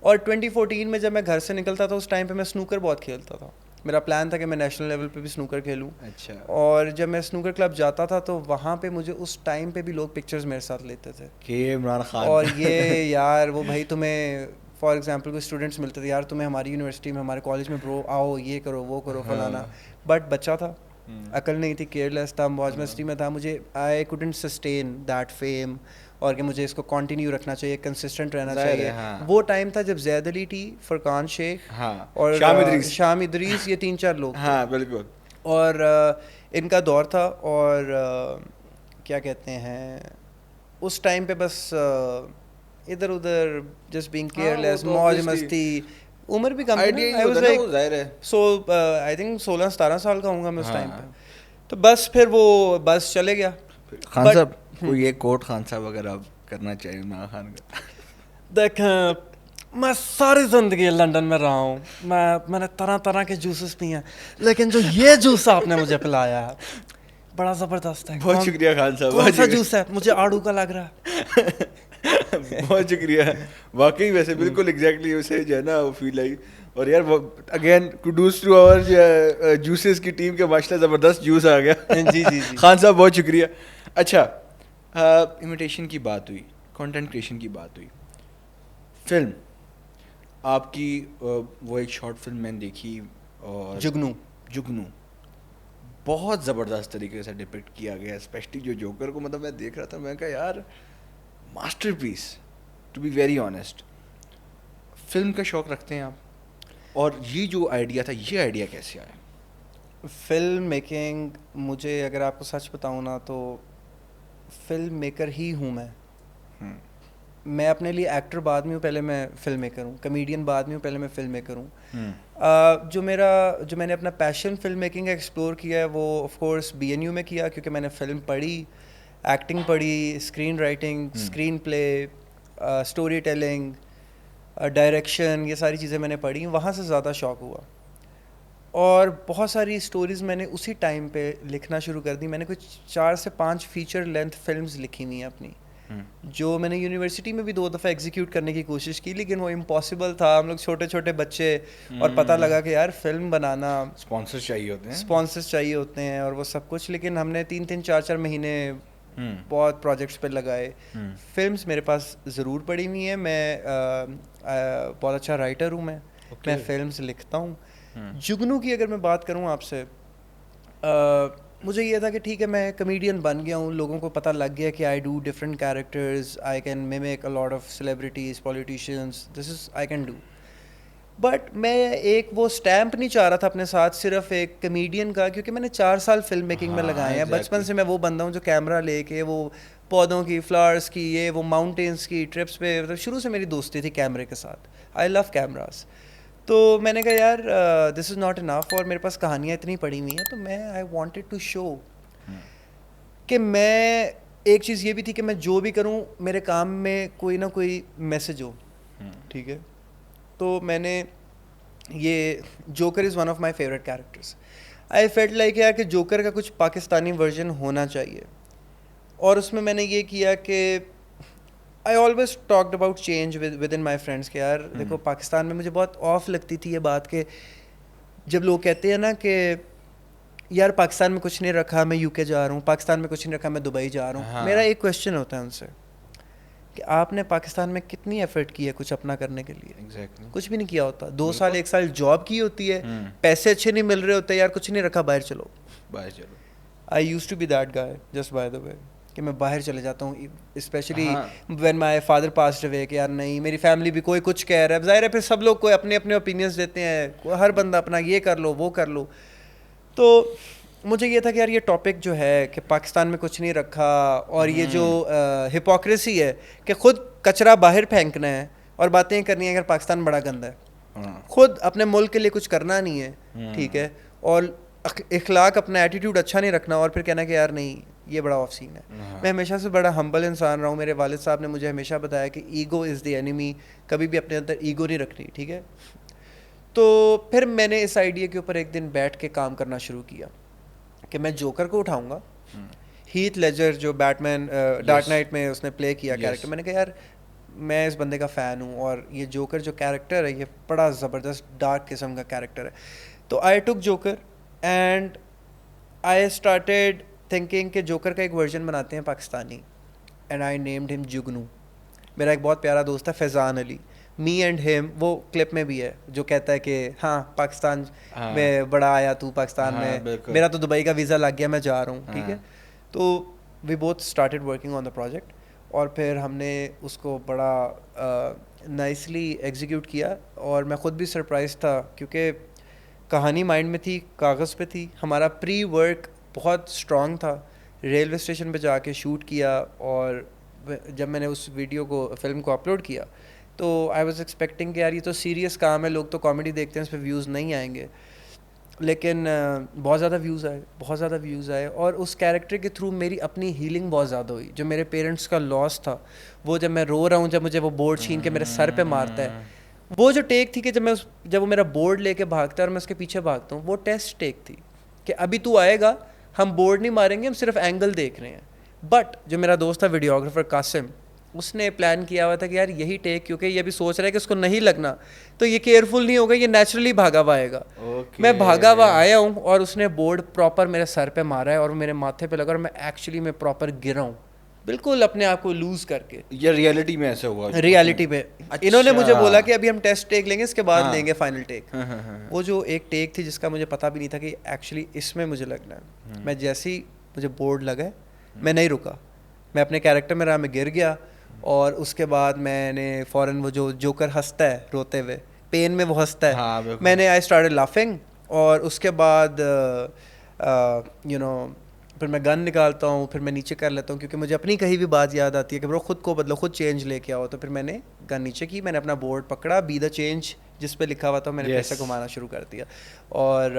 اور 2014 میں جب میں گھر سے نکلتا تھا, اس ٹائم پہ میں سنوکر بہت کھیلتا تھا. میرا پلان تھا کہ میں نیشنل لیول پہ بھی سنوکر کھیلوں. اچھا. اور جب میں سنوکر کلب جاتا تھا تو وہاں پہ مجھے اس ٹائم پہ بھی لوگ پکچرز میرے ساتھ لیتے تھے کہ عمران خان, اور یہ یار وہ بھائی تمہیں فار ایگزامپل کوئی اسٹوڈنٹس ملتے تھے, یار تمہیں ہماری یونیورسٹی میں ہمارے کالج میں برو آؤ, یہ کرو وہ کرو فلانا. بٹ بچہ تھا, عقل نہیں تھی, کیئر لیس تھا, موج مستی میں تھا. مجھے I couldn't sustain that fame, اور کہ مجھے اس کو کنٹینیو رکھنا چاہیے, کنسسٹنٹ رہنا چاہیے. وہ ٹائم تھا جب زید علی ٹی, فرقان شیخ اور شام ادریس, یہ 3-4 لوگ. ہاں بالکل. اور ان کا دور تھا. اور کیا کہتے ہیں, اس ٹائم پہ بس ادھر ادھر جسٹ بینگ کیئر لیس, موج مستی. عمر بھی کم تھی, سو آئی تھنک 16-17 سال کا ہوں گا میں اس ٹائم پہ. تو بس پھر وہ بس چلے گیا. خان صاحب کوئی ایک کوٹ خان صاحب اگر آپ کرنا چاہیں عمران خان کا. دیکھیں میں ساری زندگی لنڈن میں رہا ہوں, میں نے طرح طرح کے جوسز پیے ہیں, لیکن جو یہ جوس آپ نے مجھے پلایا ہے بڑا زبردست ہے. بہت شکریہ خان صاحب. کون سا جوس ہے؟ مجھے آڑو کا لگ رہا ہے. بہت شکریہ. واقعی ویسے بالکل ایگزیکٹلی اسے جو ہے نا وہ فیل آئی. اور یار again kudos to our juices کی ٹیم کے ماشاءاللہ زبردست جوس آ گیا. جی جی جی خان صاحب بہت شکریہ. اچھا, امیٹیشن کی بات ہوئی, کنٹینٹ کریشن کی بات ہوئی, فلم آپ کی وہ ایک شارٹ فلم میں نے دیکھی, اور جگنو بہت زبردست طریقے سے ڈپکٹ کیا گیا, اسپیشلی جو جوکر کو, مطلب میں دیکھ رہا تھا, میں کہا یار masterpiece, to be very honest. Film کا شوق رکھتے ہیں آپ, اور یہ جو آئیڈیا تھا, یہ آئیڈیا کیسے آیا؟ فلم میکنگ, مجھے اگر آپ کو سچ بتاؤں نا تو فلم میکر ہی ہوں میں اپنے لیے ایکٹر بعد میں ہوں, پہلے میں فلم میکر ہوں. کمیڈین بعد میں ہوں, پہلے میں فلم میکر ہوں. جو میں نے اپنا پیشن فلم میکنگ کا ایکسپلور کیا ہے وہ آف کورس BNU میں کیا, کیونکہ میں نے فلم پڑھی, ایکٹنگ پڑھی, اسکرین رائٹنگ, اسکرین پلے, اسٹوری ٹیلنگ, ڈائریکشن, یہ ساری چیزیں میں نے پڑھی. وہاں سے زیادہ شوق ہوا, اور بہت ساری اسٹوریز میں نے اسی ٹائم پہ لکھنا شروع کر دی. میں نے کوئی 4 سے 5 فیچر لینتھ فلمز لکھی ہوئی ہیں اپنی. جو میں نے یونیورسٹی میں بھی 2 دفعہ ایگزیکیوٹ کرنے کی کوشش کی, لیکن وہ امپاسبل تھا. ہم لوگ چھوٹے چھوٹے بچے, اور پتہ لگا کہ یار فلم بنانا اسپانسرز چاہیے ہوتے ہیں اور وہ سب کچھ. لیکن ہم نے 3 4 مہینے بہت پروجیکٹس پہ لگائے. فلمس میرے پاس ضرور پڑی ہوئی ہیں. میں بہت اچھا رائٹر ہوں. میں فلمس لکھتا ہوں. جگنو کی اگر میں بات کروں آپ سے, مجھے یہ تھا کہ ٹھیک ہے میں کمیڈین بن گیا ہوں, لوگوں کو پتہ لگ گیا کہ I do different characters, I can make a lot of celebrities, politicians, this is I can do. But میں ایک وہ اسٹیمپ نہیں چاہ رہا تھا اپنے ساتھ صرف ایک کمیڈین کا, کیونکہ میں نے 4 سال فلم میکنگ میں لگائے ہیں. بچپن سے میں وہ بندہ ہوں جو کیمرہ لے کے وہ پودوں کی, فلاورس کی, یہ وہ ماؤنٹینس کی ٹرپس پہ, شروع سے میری دوستی تھی کیمرے کے ساتھ. آئی لو کیمراز. تو میں نے کہا یار دس از ناٹ انف, اور میرے پاس کہانیاں اتنی پڑھی ہوئی ہیں, تو میں آئی وانٹیڈ ٹو شو کہ میں, ایک چیز یہ بھی تھی کہ میں جو بھی کروں میرے کام میں کوئی نہ کوئی میسج ہو. ٹھیک ہے, تو میں نے یہ joker is one of my favourite characters. I felt like یار کہ جوکر کا کچھ پاکستانی ورژن ہونا چاہیے, اور اس میں نے یہ کیا کہ I always talked about change with in my friends. کہ یار دیکھو پاکستان میں مجھے بہت آف لگتی تھی یہ بات کہ جب لوگ کہتے ہیں نا کہ یار پاکستان میں کچھ نہیں رکھا, میں UK جا رہا ہوں, پاکستان میں کچھ نہیں رکھا, میں دبئی جا رہا ہوں. میرا ایک کویشچن ہوتا ہے ان سے کہ آپ نے پاکستان میں کتنی ایفرٹ کی ہے کچھ اپنا کرنے کے لیے؟ کچھ بھی نہیں کیا ہوتا. 2 سال 1 سال جاب کی ہوتی ہے, پیسے اچھے نہیں مل رہے ہوتے, یار کچھ نہیں رکھا, باہر چلو. I used to be that guy, just by the way, کہ میں باہر چلے جاتا ہوں, especially when my father passed away, کہ یار نہیں میری فیملی بھی کوئی کچھ کہہ رہا ہے. ظاہر ہے پھر سب لوگ کوئی اپنے اپنے اوپینینس دیتے ہیں, ہر بندہ اپنا یہ کر لو وہ کر لو. تو مجھے یہ تھا کہ یار یہ ٹاپک جو ہے کہ پاکستان میں کچھ نہیں رکھا, اور یہ جو ہپوکریسی ہے کہ خود کچرا باہر پھینکنا ہے اور باتیں کرنی ہے اگر پاکستان بڑا گندا ہے, خود اپنے ملک کے لیے کچھ کرنا نہیں ہے, ٹھیک ہے, اور اخلاق اپنا ایٹیٹیوڈ اچھا نہیں رکھنا, اور پھر کہنا کہ یار نہیں یہ بڑا آف سین ہے. میں ہمیشہ سے بڑا ہمبل انسان رہا ہوں. میرے والد صاحب نے مجھے ہمیشہ بتایا کہ ایگو از دی اینیمی, کبھی بھی اپنے اندر ایگو نہیں رکھنی, ٹھیک ہے. تو پھر میں نے اس آئیڈیا کے اوپر ایک دن بیٹھ کے کام کرنا شروع کیا کہ میں جوکر کو اٹھاؤں گا. ہیتھ لیجر جو بیٹ مین ڈارک نائٹ میں اس نے پلے کیا کیریکٹر, میں نے کہا یار میں اس بندے کا فین ہوں, اور یہ جوکر جو کیریکٹر ہے یہ بڑا زبردست ڈارک قسم کا کیریکٹر ہے. تو I took Joker and I started thinking کہ جوکر کا ایک ورژن بناتے ہیں پاکستانی, اینڈ آئی نیمڈ ہم جگنو. میرا ایک بہت پیارا دوست ہے فیضان علی, می اینڈ ہم, وہ کلپ میں بھی ہے جو کہتا ہے کہ ہاں پاکستان میں بڑا آیا تو پاکستان میں, میرا تو دبئی کا ویزا لگ گیا, میں جا رہا ہوں, ٹھیک ہے. تو we both started working on the project, اور پھر ہم نے اس کو بڑا نائسلی ایگزیکیوٹ کیا, اور میں خود بھی سرپرائز تھا کیونکہ کہانی مائنڈ میں تھی, کاغذ پہ تھی. ہمارا پری ورک بہت اسٹرانگ تھا. ریلوے اسٹیشن پہ جا کے شوٹ کیا, اور جب میں نے اس ویڈیو کو فلم کو اپلوڈ کیا تو آئی واز ایکسپیکٹنگ کہ یار یہ تو سیریس کام ہے, لوگ تو کامیڈی دیکھتے ہیں, اس پہ ویوز نہیں آئیں گے. لیکن بہت زیادہ ویوز آئے, اور اس کیریکٹر کے تھرو میری اپنی ہیلنگ بہت زیادہ ہوئی. جو میرے پیرنٹس کا لاس تھا, وہ جب میں رو رہا ہوں, جب مجھے وہ بورڈ چھین کے میرے سر پہ مارتا ہے, وہ جو ٹیک تھی کہ جب وہ میرا بورڈ لے کے بھاگتا ہے اور میں اس کے پیچھے بھاگتا ہوں, وہ ٹیسٹ ٹیک تھی کہ ابھی تو آئے گا, ہم بورڈ نہیں ماریں گے, ہم صرف اینگل دیکھ رہے ہیں. بٹ جو میرا دوست تھا ویڈیوگرافر قاسم, اس نے پلان کیا ہوا تھا کہ یار یہی ٹیک, کیونکہ یہ بھی سوچ رہا ہے کہ اس کو نہیں لگنا تو یہ کیئرفل نہیں ہوگا, یہ نیچرلی بھاگا ہوا آئے گا. میں بھاگا ہوا آیا ہوں, اور اس نے بورڈ پراپر میرے سر پہ مارا ہے, اور میرے ماتھے پہ لگا, اور میں ایکچولی میں پراپر گرا ہوں, بالکل اپنے آپ کو لوز کر کے. یہ ریئلٹی میں ایسا ہوا؟ ریئلٹی میں. انہوں نے مجھے بولا کہ ابھی ہم ٹیسٹ ٹیک لیں گے, اس کے بعد لیں گے فائنل ٹیک. وہ جو ایک ٹیک تھی جس کا مجھے پتہ بھی نہیں تھا کہ ایکچولی اس میں مجھے لگنا ہے, میں جیسے ہی مجھے بورڈ لگا میں نہیں رکا, میں اپنے کیریکٹر میں رہا, میں گر گیا. اور اس کے بعد میں نے فوراً وہ جو جوکر ہنستا ہے روتے ہوئے, پین میں وہ ہنستا ہے, میں نے آئی اسٹارٹڈ لافنگ. اور اس کے بعد پھر میں گن نکالتا ہوں, پھر میں نیچے کر لیتا ہوں, کیونکہ مجھے اپنی کہیں بھی بات یاد آتی ہے کہ برو خود کو بدلو, خود چینج لے کے آؤ. تو پھر میں نے گن نیچے کی, میں نے اپنا بورڈ پکڑا, بی دا چینج جس پہ لکھا ہوا تھا, میں نے پیسے گھمانا شروع کر دیا. اور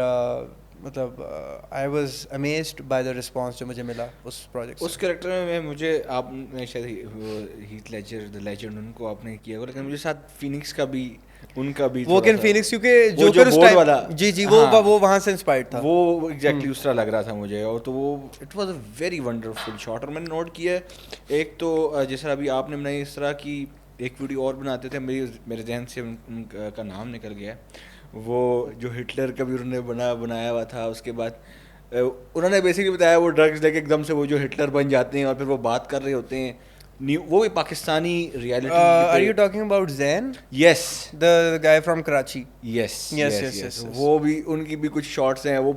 مطلب I was amazed by the response جو مجھے ملا اس پروجیکٹ. اس کریکٹر میں مجھے آپ نے شاید ہیتھ لیجر دا لیجنڈ ان کو آپ نے کیا ہوا, لیکن مجھے ساتھ فینکس کا بھی ان کا بھی ووکن فینکس, کیونکہ جوکر اس ٹائم والا جی وہ وہاں سے انسپائرڈ تھا, وہ ایگزیکٹلی اس طرح لگ رہا تھا مجھے. اور تو وہ it was a very wonderful shot. اور میں نے نوٹ کیا ایک تو جس طرح ابھی آپ نے بنائی اس طرح کی ایک ویڈیو اور بناتے تھے, میرے ذہن سے ان کا نام نکل گیا, وہ جو ہٹلر کا بھی انہوں نے بنایا ہوا تھا. اس کے بعد انہوں نے بیسکلی بتایا وہ ڈرگز لے کے ایک دم سے وہ جو ہٹلر بن جاتے ہیں اور پھر وہ بات کر رہے ہوتے ہیں, وہ بھی Pakistani reality. Are you talking about Zain? Yes, the guy from Karachi. Yes وہ بھی ان کی بھی کچھ شارٹس ہیں, وہ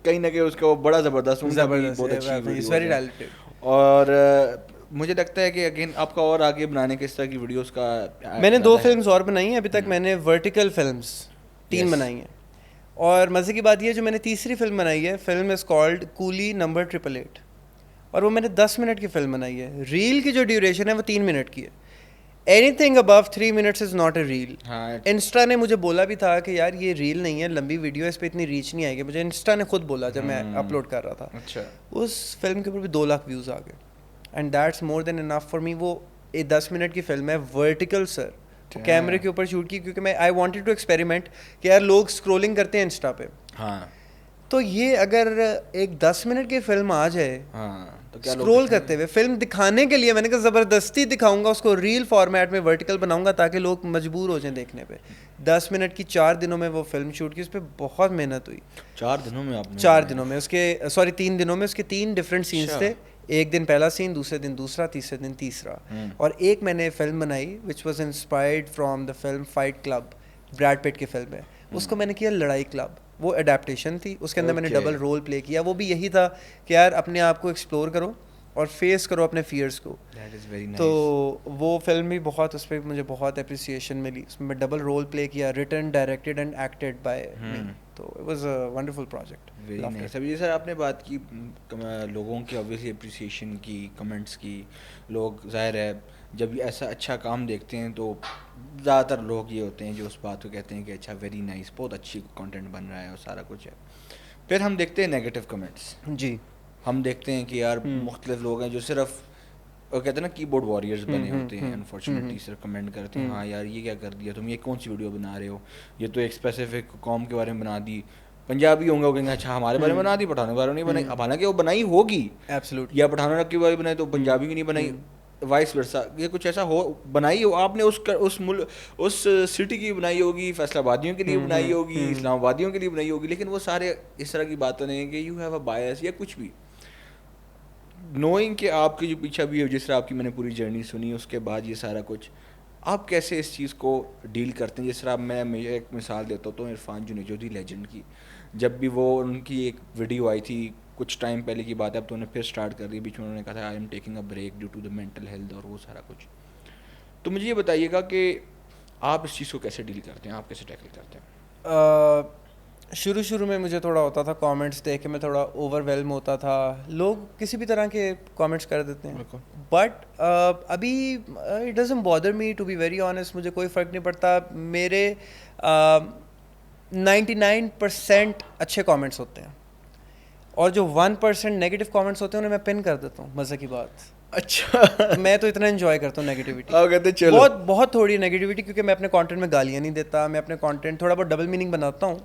کہیں نہ کہیں اس کا وہ بڑا زبردست بہت اچھی. اور مجھے لگتا ہے کہ اگین آپ کا اور آگے بنانے کے اس طرح کی ویڈیوز کا میں نے 2 فلمز اور بنائی ہیں ابھی تک. میں نے ورٹیکل فلمز 3 بنائی ہیں, اور مزے کی بات یہ ہے جو میں نے تیسری فلم بنائی ہے, film is called Kohli number 888, اور وہ میں نے 10 منٹ کی فلم بنائی ہے. ریل کی جو ڈیوریشن ہے وہ 3 منٹ کی ہے. Anything about 3 minutes is not a reel. Insta نے مجھے بولا بھی تھا کہ یار یہ ریل نہیں ہے, لمبی ویڈیو ہے, اس پہ اتنی ریچ نہیں آئے گی. مجھے انسٹا نے خود بولا جب میں اپلوڈ کر رہا تھا. اچھا, اس فلم کے اوپر بھی 2 لاکھ ویوز آ گئے, and that's more than enough for me. وہ 10 منٹ کی فلم ہے, ورٹیکل سر, کیمرے کے اوپر شوٹ کی, کیونکہ میں آئی وانٹیڈ ٹو ایکسپیریمنٹ کہ یار لوگ اسکرولنگ کرتے ہیں انسٹا پہ, ہاں تو یہ اگر ایک 10 منٹ کی فلم آ جائے اسکرول کرتے ہوئے, فلم دکھانے کے لیے میں نے کہا زبردستی دکھاؤں گا اس کو, ریل فارمیٹ میں ورٹیکل بناؤں گا تاکہ لوگ مجبور ہو جائیں دیکھنے پہ. 10 منٹ کی 4 دنوں میں وہ فلم شوٹ کی, اس پہ بہت محنت ہوئی. 4 دنوں میں آپ نے 4 دنوں میں اس کے 3 دنوں میں اس کے 3 ڈفرینٹ سینس تھے. ایک دن پہلا سین, دوسرے دن دوسرا, تیسرے دن تیسرا. اور ایک میں نے فلم بنائی which was inspired from the film Fight Club, Brad Pitt کی فلم ہے, اس کو میں نے کیا لڑائی کلب. وہ اڈیپٹیشن تھی, اس کے اندر میں نے ڈبل رول پلے کیا. وہ بھی یہی تھا کہ یار اپنے آپ کو ایکسپلور کرو اور فیس کرو اپنے فیئرس کو. تو وہ فلم بھی بہت, اس پہ مجھے بہت اپریسیشن ملی. اس میں ڈبل رول پلے کیا, written, directed and acted by me. تو it was a wonderful project. سبھی سر آپ نے بات کی لوگوں کی آبویسلی اپریسیشن کی, کمنٹس کی. لوگ ظاہر ہے جب ایسا اچھا کام دیکھتے ہیں تو زیادہ تر لوگ یہ ہوتے ہیں جو اس بات کو کہتے ہیں کہ اچھا ویری نائس, بہت اچھی کانٹینٹ بن رہا ہے اور سارا کچھ ہے. پھر ہم دیکھتے ہیں نیگیٹو کمنٹس. جی, ہم دیکھتے ہیں کہ یار مختلف لوگ ہیں جو صرف وہ کہتے ہیں نا کی بورڈ واریئرز بنے ہوتے ہیں, انفارچونیٹلی سر کمنٹ کرتے ہیں ہاں یار یہ کیا کر دیا تم, یہ کون سی ویڈیو بنا رہے ہو, یہ تو ایک اسپیسیفک قوم کے بارے میں بنا دی. پنجابی ہوں گے وہ کہیں گے اچھا ہمارے بارے میں بنا دی, پٹھانوں کے بارے میں نہیں بنائی. اب حالانکہ وہ بنائی ہوگی ایبسلیوٹ, یا پٹھانوں کے بارے میں بنائی تو پنجابی کی نہیں بنائی, وائس ورسا. یہ کچھ ایسا ہو بنائی ہو آپ نے اس سٹی کی بنائی ہوگی, فیصل آبادیوں کے لیے بنائی ہوگی, اسلام آبادیوں کے لیے بنائی ہوگی, لیکن وہ سارے اس طرح کی باتیں نہیں ہیں کہ یو ہیو اے بائس یا کچھ بھی. نوئنگ کہ آپ کی جو پیچھا بھی ہے, جس طرح آپ کی میں نے پوری جرنی سنی, اس کے بعد یہ سارا کچھ آپ کیسے اس چیز کو ڈیل کرتے ہیں؟ جس طرح میں ایک مثال دیتا ہوں تو عرفان جنیجودی لیجنڈ کی, جب بھی وہ ان کی ایک ویڈیو آئی تھی کچھ ٹائم پہلے کی بات ہے, اب تو انہیں پھر اسٹارٹ کر دی, بیچ میں انہوں نے کہا تھا I am taking a break due to the mental health اور وہ سارا کچھ. تو مجھے یہ بتائیے گا کہ آپ اس چیز کو کیسے ڈیل کرتے ہیں, آپ کیسے ٹیکل کرتے ہیں؟ شروع میں مجھے تھوڑا ہوتا تھا کامنٹس دیکھ کے میں تھوڑا اوور ویلم ہوتا تھا, لوگ کسی بھی طرح کے کامنٹس کر دیتے ہیں, بٹ ابھی it doesn't bother me to be very honest. مجھے کوئی فرق نہیں پڑتا. میرے 99% اچھے کامنٹس ہوتے ہیں, اور جو 1% نیگیٹو کامنٹس ہوتے ہیں انہیں میں پن کر دیتا ہوں. مزے کی بات, اچھا میں تو اتنا انجوائے کرتا ہوں نیگیٹیوٹی, بہت تھوڑی نیگیٹیوٹی, کیونکہ میں اپنے کانٹینٹ میں گالیاں نہیں دیتا. میں اپنے کانٹینٹ تھوڑا بہت ڈبل میننگ بناتا ہوں,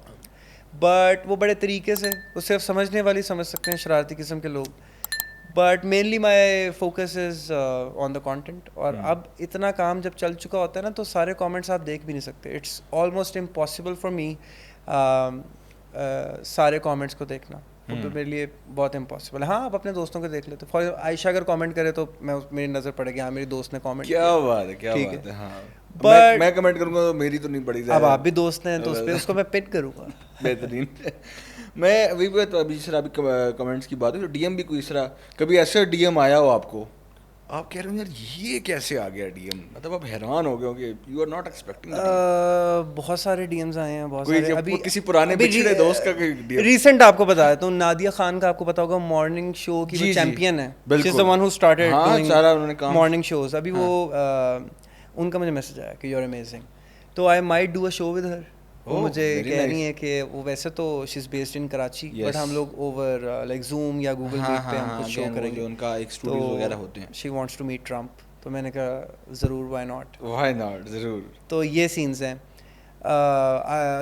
بٹ وہ بڑے طریقے سے, اس صرف سمجھنے والی سمجھ سکتے ہیں, شرارتی قسم کے لوگ. But mainly my focus is on the content. اور اب اتنا کام جب چل چکا ہوتا ہے نا تو سارے کامنٹس آپ دیکھ بھی نہیں سکتے. It's almost impossible for me سارے کامنٹس کو دیکھنا, میرے لیے بہت امپاسبل ہے. ہاں آپ اپنے دوستوں کو دیکھ لیتے, فار عائشہ اگر کامنٹ کرے تو میری نظر پڑے گی ہاں میری دوست نے کامنٹ کیا. کیا بات ہے, کیا بات ہے. ہاں بٹ میں کمنٹ کروں گا تو میری تو نہیں پڑی. اب آپ بھی دوست ہیں تو اس پہ اس کو میں پن کروں گا. بہترین. میں ابھی جس طرح ابھی کمنٹس کی بات ہوئی, ڈی ایم بھی کوئی اس طرح کبھی ایسا ڈی ایم آیا ہو آپ کو, آپ کہہ رہے ہیں یار یہ کیسے آ گیا ڈی ایم, مطلب آپ حیران ہو گئے ہو کہ یو آر ناٹ ایکسپیکٹنگ؟ بہت سارے ڈی ایمز آئے ہیں, بہت سارے. ابھی کسی پرانے بچھڑے دوست کا ریسنٹ آپ کو بتا دیتا ہوں, نادیہ خان کا آپ کو پتا ہوگا, مارننگ شو کی وہ چیمپئن ہے, she is the one who started doing morning shows. ابھی وہ ان کا مجھے میسج آیا کہ یو آر امیزنگ, تو I might do a show with her. وہ مجھے کہہ رہی ہیں کہ وہ ویسے تو she is based in Karachi but ہم لوگ اوور لائک زوم یا گوگل میٹ پہ ہم کچھ شو کریں گے, ان کا ایک اسٹوڈیوز وغیرہ ہوتے ہیں. She wants to meet Trump, تو میں نے کہا ضرور, وائی ناٹ ضرور. تو یہ سینز ہیں.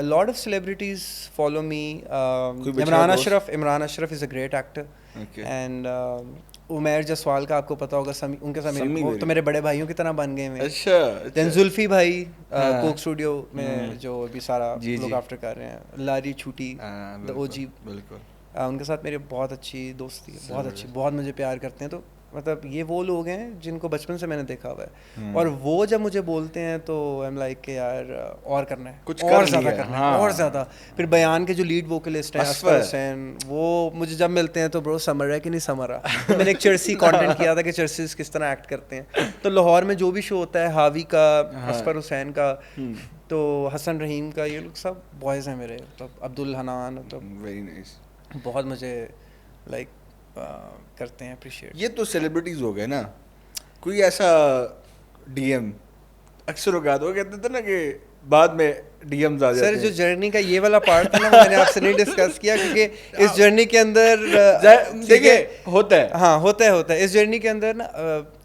Lot of celebrities follow me. Imran Ashraf is a great actor, and Umair Jaswal کا آپ کو پتا ہوگا, ان کے ساتھ تو میرے بڑے بھائیوں کی طرح بن گئے ہیں. دین زلفی بھائی کوک اسٹوڈیو میں جو ابھی سارا لوک آفٹر کر رہے ہیں, لاری چھوٹی دا او جی, ان کے ساتھ میری بہت اچھی دوستی ہے, بہت اچھی, بہت مجھے پیار کرتے ہیں. تو مطلب یہ وہ لوگ ہیں جن کو بچپن سے میں نے دیکھا ہوا ہے, اور وہ جب مجھے بولتے ہیں تو آئی ایم لائک کہ یار اور کرنا ہے, کچھ اور زیادہ کرنا ہے, اور زیادہ. پھر بیان کے جو لیڈ ووکلسٹ ہیں اسفر حسین, وہ مجھے جب ملتے ہیں تو برو سمر رہا ہے کہ نہیں سمر رہا. میں نے ایک چرسی کانٹینٹ کیا تھا کہ چرسیز کس طرح ایکٹ کرتے ہیں, تو لاہور میں جو بھی شو ہوتا ہے, حاوی کا, اسفر حسین کا, تو حسن رحیم کا, یہ لوگ سب بوائز ہیں میرے. مطلب عبدالحنان, مطلب ویری نائس, بہت مجھے لائک کرتے ہیں اپریشیٹ. یہ تو سیلیبریٹیز ہو گئے نا. کوئی ایسا ڈی ایم اکثر اوقات وہ کہتے تھے نا کہ بعد میں ڈی ایم آ جاتے ہیں. سر جو جرنی کا یہ والا پارٹ تھا نا, وہ میں نے آپ سے نہیں ڈسکس کیا, کیونکہ اس جرنی کے اندر دیکھیں ہوتا ہے, ہاں ہوتا ہے اس جرنی کے اندر نا.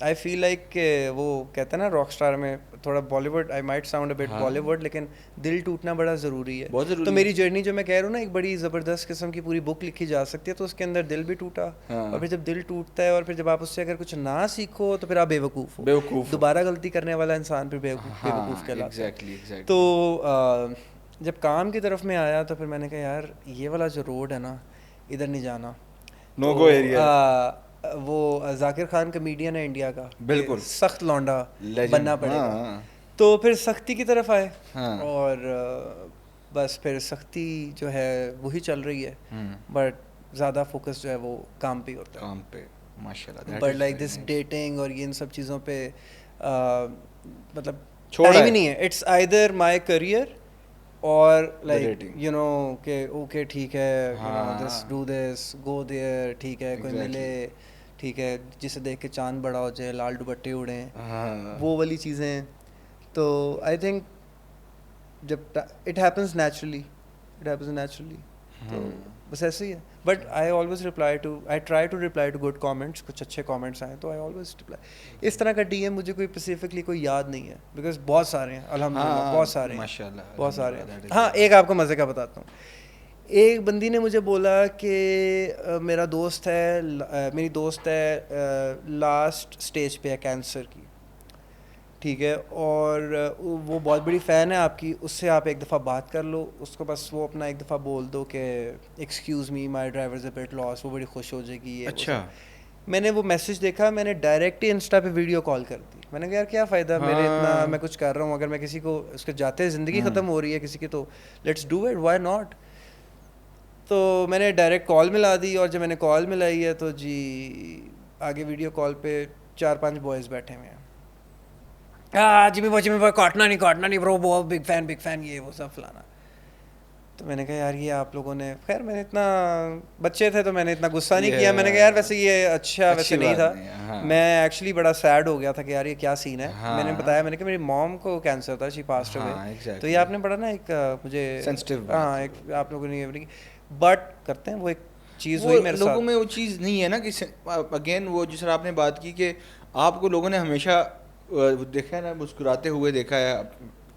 آئی فیل لائک کہ وہ کہتے ہیں نا راک اسٹار میں تھوڑا Bollywood, I might sound a bit Bollywood, لیکن دل ٹوٹنا بڑا ضروری ہے. تو میری جرنی جو میں کہہ رہا ہوں نا, ایک بڑی زبردست قسم کی پوری بک لکھی جا سکتی ہے. تو اس کے اندر دل بھی ٹوٹا, اور پھر جب دل ٹوٹتا ہے اور پھر جب آپ اس سے اگر کچھ نہ سیکھو تو پھر آپ بیوقوف ہو. دوبارہ غلطی کرنے والا انسان پھر بیوقوف کہلاتا ہے. تو جب کام کی طرف میں آیا تو پھر میں نے کہا یار یہ والا جو روڈ ہے نا, ادھر نہیں جانا, نو گو ایریا. وہ ذاکر خان کمیڈین ہے انڈیا کا, بالکل سخت لونڈا بننا پڑے گا. تو پھر سختی کی طرف آئے, اور بس پھر سختی جو ہے وہی چل رہی ہے, بٹ زیادہ فوکس جو ہے وہ کام پہ ہوتا ہے, کام پہ ماشاءاللہ. بٹ لائک دس ڈیٹنگ اور یہ ان سب چیزوں پہ مطلب ٹائم ہی نہیں ہے. اٹس آئیدر مائی کریئر اور لائک یو نو کہ اوکے ٹھیک ہے, this do this go there, ٹھیک ہے کوئی ملے, ٹھیک ہے جسے دیکھ کے چاند بڑا ہو جائے, لال دوپٹے اڑیں, وہ والی چیزیں. تو آئی تھنک جب اٹ ہیپنس نیچرلی, تو بس ایسے ہی ہے. But I always try to reply to good comments. کچھ اچھے کامنٹس آئیں تو آئی آلویز ریپلائی. اس طرح کا ڈی ایم مجھے کوئی اسپیسیفکلی کوئی یاد نہیں ہے, بیکاز بہت سارے ہیں الحمدللہ, بہت سارے ہیں ماشاءاللہ, بہت سارے ہیں. ہاں ایک آپ کو مزے کا بتاتا ہوں. ایک بندی نے مجھے بولا کہ میرا دوست ہے, میری دوست ہے لاسٹ اسٹیج پہ ہے کینسر کی, ٹھیک ہے, اور وہ بہت بڑی فین ہے آپ کی, اس سے آپ ایک دفعہ بات کر لو, اس کو بس وہ اپنا ایک دفعہ بول دو کہ excuse me my driver is a bit lost, وہ بڑی خوش ہو جائے گی. اچھا, میں نے وہ میسج دیکھا, میں نے ڈائریکٹ ہی انسٹا پہ ویڈیو کال کر دی. میں نے کہا یار کیا فائدہ, میرے اتنا میں کچھ کر رہا ہوں, اگر میں کسی کو اس کے جاتے زندگی ختم ہو رہی ہے کسی کی, تو let's do it, why not. تو میں نے ڈائریکٹ کال ملا دی, اور جب میں نے کال ملائی ہے تو جی آگے ویڈیو کال پہ 4-5 بوائز بیٹھے ہوئے ہیں. جمی بوائے کاٹنا نہیں برو, بہت بگ فین یہ وہ سب فلانا. تو میں نے کہا یار یہ آپ لوگوں نے, خیر میں نے اتنا بچے تھے تو میں نے اتنا غصہ نہیں کیا. میں نے کہا یار ویسے یہ اچھا ویسے نہیں تھا. میں ایکچولی بڑا سیڈ ہو گیا تھا کہ یار یہ کیا سین ہے. میں نے بتایا, میں نے کہا میری موم کو کینسر تھا, شی پاسڈ اوے. تو یہ آپ نے پڑھا نا ایک مجھے ہاں ایک آپ لوگوں نے, بٹ کرتے ہیں وہ ایک چیز ہوئی میرے ساتھ. لوگوں میں وہ چیز نہیں ہے نا کہ اگین وہ جس طرح آپ نے بات کی کہ آپ کو لوگوں نے ہمیشہ دیکھا ہے نا مسکراتے ہوئے دیکھا ہے,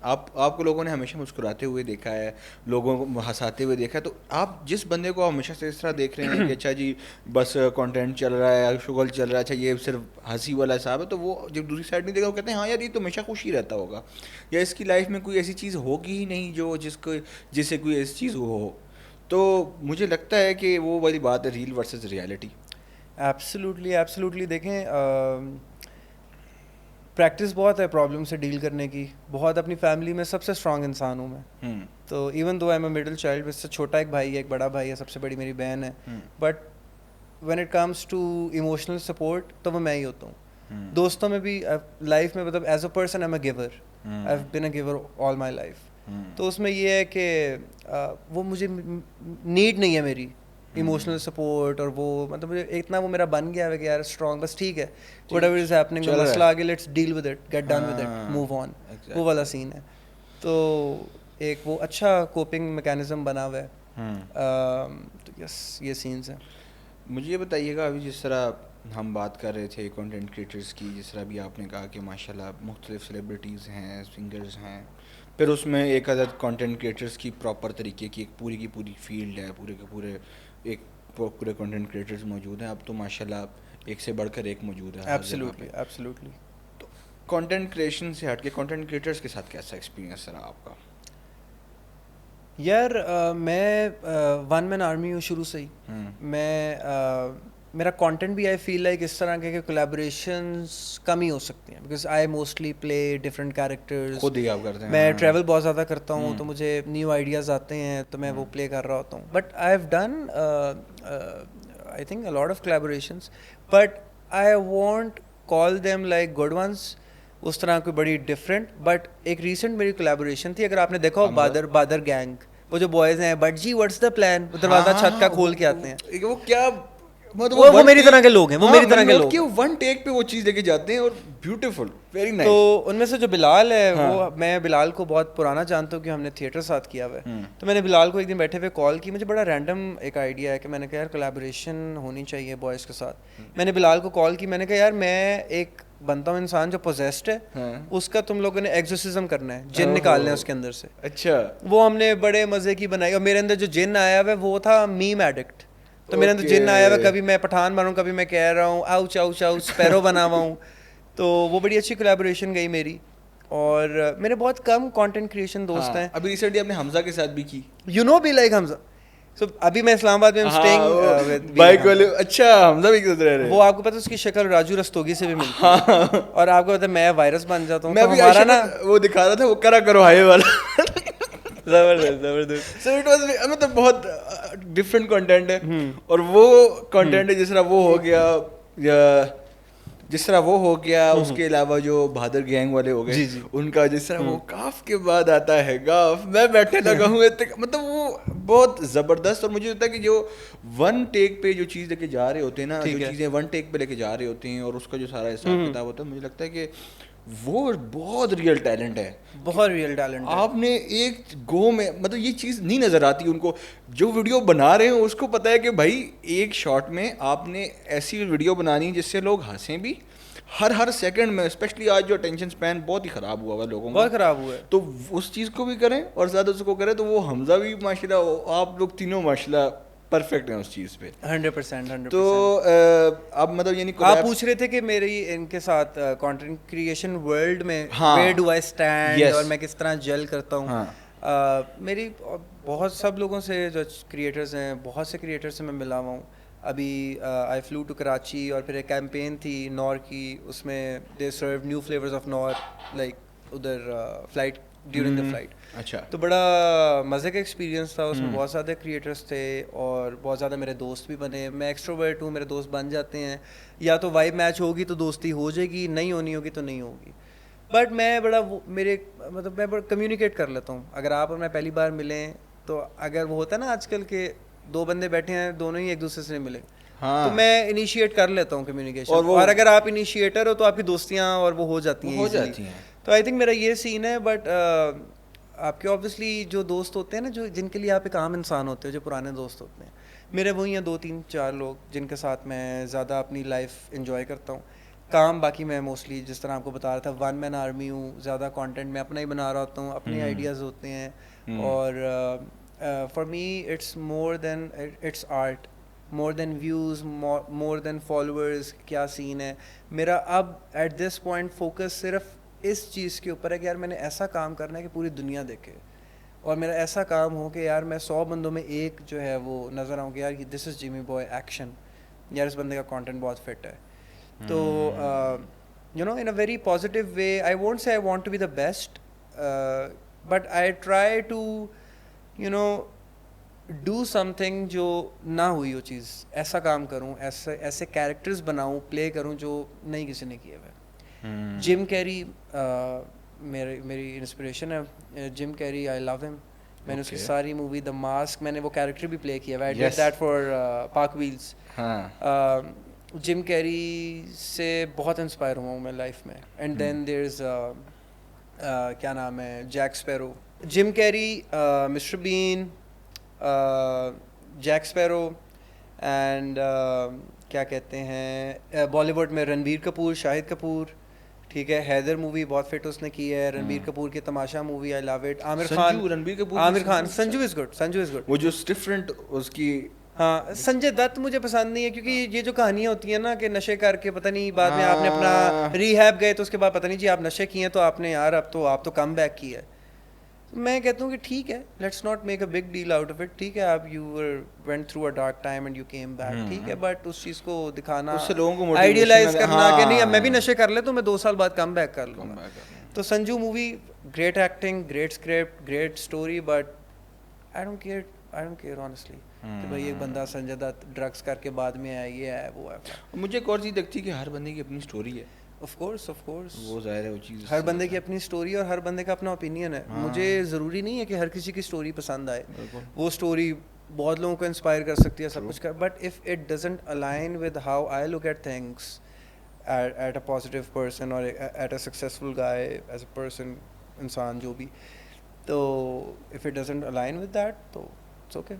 آپ کو لوگوں نے ہمیشہ مسکراتے ہوئے دیکھا ہے, لوگوں کو ہنساتے ہوئے دیکھا ہے. تو آپ جس بندے کو ہمیشہ سے اس طرح دیکھ رہے ہیں کہ اچھا جی بس کنٹینٹ چل رہا ہے, شغل چل رہا ہے, اچھا یہ صرف ہنسی والا حساب ہے, تو وہ جب دوسری سائڈ نہیں دیکھا وہ کہتے ہیں ہاں یار یہ تو ہمیشہ خوش ہی رہتا ہوگا, یا اس کی لائف میں کوئی ایسی چیز ہوگی ہی نہیں جو جس سے کوئی ایسی چیز ہو. تو مجھے لگتا ہے کہ وہ والی بات ہے ریل ورسز ریالٹی. ایبسلیوٹلی. دیکھیں پریکٹس بہت ہے پرابلم سے ڈیل کرنے کی, بہت. اپنی فیملی میں سب سے اسٹرانگ انسان ہوں میں, تو even though I am a middle child, مجھ سے چھوٹا ایک بھائی ہے, ایک بڑا بھائی ہے, سب سے بڑی میری بہن ہے, but when it comes to emotional support تو وہ میں ہی ہوتا ہوں. دوستوں میں بھی, لائف میں مطلب as a person I am a giver, I have been a giver all my life. تو اس میں یہ ہے کہ وہ مجھے نیڈ نہیں ہے میری ایموشنل سپورٹ, اور وہ مطلب اتنا وہ میرا بن گیا ہے کہ یار اسٹرانگ, بس ٹھیک ہے وٹ ایور از ہیپننگ, مسئلہ آگے let's deal with it, get done with it, move on, وہ والا سین ہے. تو ایک وہ اچھا کوپنگ میکینزم بنا ہوا ہے. تو یس یہ سینس ہیں. مجھے یہ بتائیے گا ابھی جس طرح ہم بات کر رہے تھے کنٹینٹ کریٹرز کی, جس طرح بھی آپ نے کہا کہ ماشاء اللہ مختلف سیلیبریٹیز ہیں, سنگرز ہیں, پھر اس میں ایک عدد کنٹینٹ کریٹرز کی پراپر طریقے کی ایک پوری کی پوری فیلڈ ہے, پورے کے پورے ایک پورے کنٹینٹ کریٹرز موجود ہیں. اب تو ماشاء اللہ ایک سے بڑھ کر ایک موجود ہے. ایبسلیوٹلی. تو کنٹینٹ کریشن سے ہٹ کے کنٹینٹ کریٹرز کے ساتھ کیسا ایکسپیرینس رہا آپ کا؟ یار میں ون مین آرمی ہوں شروع سے ہی. میں میرا کانٹینٹ بھی آئی فیل لائک اس طرح کے کولیبوریشنس کم ہی ہو سکتی ہیں, because I mostly play different characters. خود ہی آپ کرتے ہیں. میں ٹریول بہت زیادہ کرتا ہوں تو مجھے نیو آئیڈیاز آتے ہیں تو میں وہ پلے کر رہا ہوتا ہوں. But I have done I think a lot of collaborations, but I won't call them like good ones, اس طرح کوئی بڑی ڈفرینٹ. بٹ ایک ریسنٹ میری کولیبوریشن تھی, اگر آپ نے دیکھا ہو بادر گینگ, وہ جو بوائز ہیں, بٹ جی واٹس دا پلان, دروازہ چھت کا کھول کے آتے ہیں. وہ کیا وہ میری طرح کے لوگ ہیں, وہ میری طرح کے لوگ, ون ٹیک پہ وہ چیز لے کے جاتے ہیں اور بیوٹیفل, ویری نائس. تو ان میں سے جو بلال ہے, وہ میں بلال کو بہت پرانا جانتا ہوں کہ ہم نے تھیٹر ساتھ کیا ہوا ہے. تو میں نے بلال کو ایک دن بیٹھے ہوئے کال کی, مجھے بڑا رینڈم ایک آئیڈیا ہے کہ میں نے کہا یار کولیبوریشن ہونی چاہیے بوائز کے ساتھ. میں نے بلال کو کال کی, میں نے کہا یار میں ایک بنتا ہوں انسان جو پوزیسڈ ہے, اس کا تم لوگوں نے ایگزورسزم کرنا ہے, جن نکالنا ہے اس کے اندر سے. اچھا. وہ ہم نے بڑے مزے کی بنائی, اور میرے اندر جو جن آیا ہوا ہے وہ تھا میم ایڈکٹ. تو میرے اندر جن آیا ہوا ہے, کبھی میں پٹھان ماروں, کبھی میں کہہ رہا ہوں آؤچ آؤچ آؤچ, اسپیرو بنا ہوا ہوں. تو وہ بڑی اچھی کولیبوریشن گئی میری. اور میرے بہت کم کانٹینٹ کریشن دوست ہیں. ابھی ریسنٹلی آپ نے حمزہ کے ساتھ بھی کی, یو نو بی لائک حمزہ. سو ابھی میں اسلام آباد میں اسٹیئنگ بائک والے. اچھا, حمزہ بھی رہ رہے. وہ آپ کو پتہ اس کی شکل راجو رستوگی سے بھی ملتی ہے, اور آپ کو پتہ میں وائرس بن جاتا ہوں. میں بھی ہمارا نا وہ دکھا رہا تھا, وہ کرا کرو ہائے والا. زبردست. سو اٹ واز مطلب بہت ڈفرینٹ کنٹینٹ ہے. اور وہ کنٹینٹ ہے جس طرح وہ ہو گیا, جس طرح وہ ہو گیا, اس کے علاوہ جو بہادر گینگ والے ہو گئے ان کا, جس طرح وہ گاف کے بعد آتا ہے گاف, میں بیٹھنے لگا ہوں, مطلب وہ بہت زبردست. اور مجھے لگتا ہے کہ جو ون ٹیک پہ جو چیز لے کے جا رہے ہوتے ہیں نا, جو چیزیں ون ٹیک پہ لے کے جا رہے ہوتے ہیں, اور اس کا جو سارا حساب کتاب ہوتا ہے, مجھے لگتا ہے کہ وہ بہت ریئل ٹیلنٹ ہے. بہت ریئل ٹیلنٹ. آپ نے ایک گو میں مطلب یہ چیز نہیں نظر آتی ان کو, جو ویڈیو بنا رہے ہیں اس کو پتہ ہے کہ بھائی ایک شاٹ میں آپ نے ایسی ویڈیو بنانی ہے جس سے لوگ ہنسیں بھی ہر سیکنڈ میں. اسپیشلی آج جو اٹینشن سپین بہت ہی خراب ہوا ہوا لوگوں کا, بہت خراب ہوا ہے, تو اس چیز کو بھی کریں اور زیادہ اس کو کریں. تو وہ حمزہ بھی ماشاء اللہ, آپ لوگ تینوں ماشاء اللہ پرفیکٹ ہیں اس چیز پہ 100%. تو اب مطلب یعنی آپ پوچھ رہے تھے کہ میری ان کے ساتھ کنٹینٹ کریشن ورلڈ میں ویئر ڈو آئی اسٹینڈ, اور میں کس طرح جل کرتا ہوں. میری بہت سب لوگوں سے جو کریٹرز ہیں, بہت سے کریٹر سے میں ملا ہوا ہوں. ابھی آئی فلو ٹو کراچی, اور پھر ایک کیمپین تھی نور کی, اس میں they serve new flavours of Noor like ادھر فلائٹ ڈیورنگ دا فلائٹ. اچھا. تو بڑا مزے کا ایکسپیرینس تھا. اس میں بہت زیادہ کریٹرس تھے اور بہت زیادہ میرے دوست بھی بنے. میں ایکسٹروورٹ ہوں, میرے دوست بن جاتے ہیں, یا تو وائب میچ ہوگی تو دوستی ہو جائے گی, نہیں ہونی ہوگی تو نہیں ہوگی. بٹ میں بڑا میرے مطلب میں بڑا کمیونیکیٹ کر لیتا ہوں. اگر آپ اور میں پہلی بار ملیں تو اگر وہ ہوتا ہے نا آج کل کے دو بندے بیٹھے ہیں, دونوں ہی ایک دوسرے سے ملے, تو میں انیشیٹ کر لیتا ہوں کمیونیکیشن. اور اگر آپ انیشیٹر ہو تو آپ کی دوستیاں اور وہ ہو جاتی ہیں. تو آئی تھنک میرا یہ سین ہے. بٹ آپ کے آبویسلی جو دوست ہوتے ہیں نا, جو جن کے لیے آپ ایک عام انسان ہوتے ہو, جو پرانے دوست ہوتے ہیں, میرے وہی ہیں 2-3-4 لوگ جن کے ساتھ میں زیادہ اپنی لائف انجوائے کرتا ہوں. کام باقی میں موسٹلی جس طرح آپ کو بتا رہا تھا ون مین آرمی ہوں, زیادہ کانٹینٹ میں اپنا ہی بنا رہا ہوتا ہوں, اپنے آئیڈیاز ہوتے ہیں. اور for me it's more than it's art, more than views, more than followers. کیا سین ہے میرا اب ایٹ دس پوائنٹ, فوکس صرف اس چیز کے اوپر ہے کہ یار میں نے ایسا کام کرنا ہے کہ پوری دنیا دیکھے, اور میرا ایسا کام ہو کہ یار میں 100 بندوں میں ایک جو ہے وہ نظر آؤں کہ یار this is Jamie boy action, یار اس بندے کا کانٹینٹ بہت فٹ ہے. تو you know in a very positive way, I won't say I want to be the best, but I try to you know do something جو نہ ہوئی وہ چیز. ایسا کام کروں, ایسے کیریکٹرز بناؤں, پلے کروں جو نہیں کسی نے کیے ہوئے. جم کیری میری انسپریشن ہے. جم کیری, آئی لو ہم. میں نے اس کی ساری مووی دا ماسک, میں نے وہ کیریکٹر بھی پلے کیا. I did that for park wheels. Jim Carrey سے بہت انسپائر ہوا ہوں میں لائف میں. اینڈ دین دیر از کیا نام ہے, Jack Sparrow, Jim Carrey, Mr Bean, Jack Sparrow, and کیا کہتے ہیں بالی ووڈ میں رنویر کپور, شاہد کپور, ٹھیک ہے, حیدر مووی بہت فٹ اس نے کی ہے, رنویر کپور کی Tamasha movie, I love it, Aamir Khan, Sanju is good, وہ جو ڈفرنٹ اس کی. ہاں, سنجے دت مجھے پسند نہیں ہے, کیونکہ یہ جو کہانیاں ہوتی ہیں نا کہ نشے کر کے پتہ نہیں بعد میں آپ نے اپنا ریہیب گئے تو اس کے بعد پتہ نہیں جی آپ نشے کیے ہیں تو آپ نے یار اب تو آپ تو کم بیک کی ہے. میں کہتا ہوں کہ ٹھیک ہے, let's not make a big deal out of it, ٹھیک ہے, آپ you went through a dark time and you came back, ٹھیک ہے, بٹ اس چیز کو دکھانا, آئیڈیلائز کرنا کہ نہیں اب میں بھی نشے کر لے تو میں 2 سال بعد کم بیک کر لوں گا. تو Sanju movie, great acting, great script, great story, but I don't care honestly کہ بھائی ایک بندہ سنجے دت ڈرگس کر کے بعد میں ہے, یہ ہے, وہ ہے. مجھے ایک اور چیز لگتی ہے کہ ہر بندے کی اپنی اسٹوری ہے. آف کورس وہ ظاہر ہے وہ چیز, ہر بندے کی اپنی اسٹوری اور ہر بندے کا اپنا اوپینین ہے. مجھے ضروری نہیں ہے کہ ہر کسی کی اسٹوری پسند آئے, وہ اسٹوری بہت لوگوں کو انسپائر کر سکتی ہے, سب کچھ کر, but if it doesn't align with how I look at things at a positive person اور at a successful guy as a person, انسان جو بھی, تو if it doesn't align with that تو اٹس اوکے.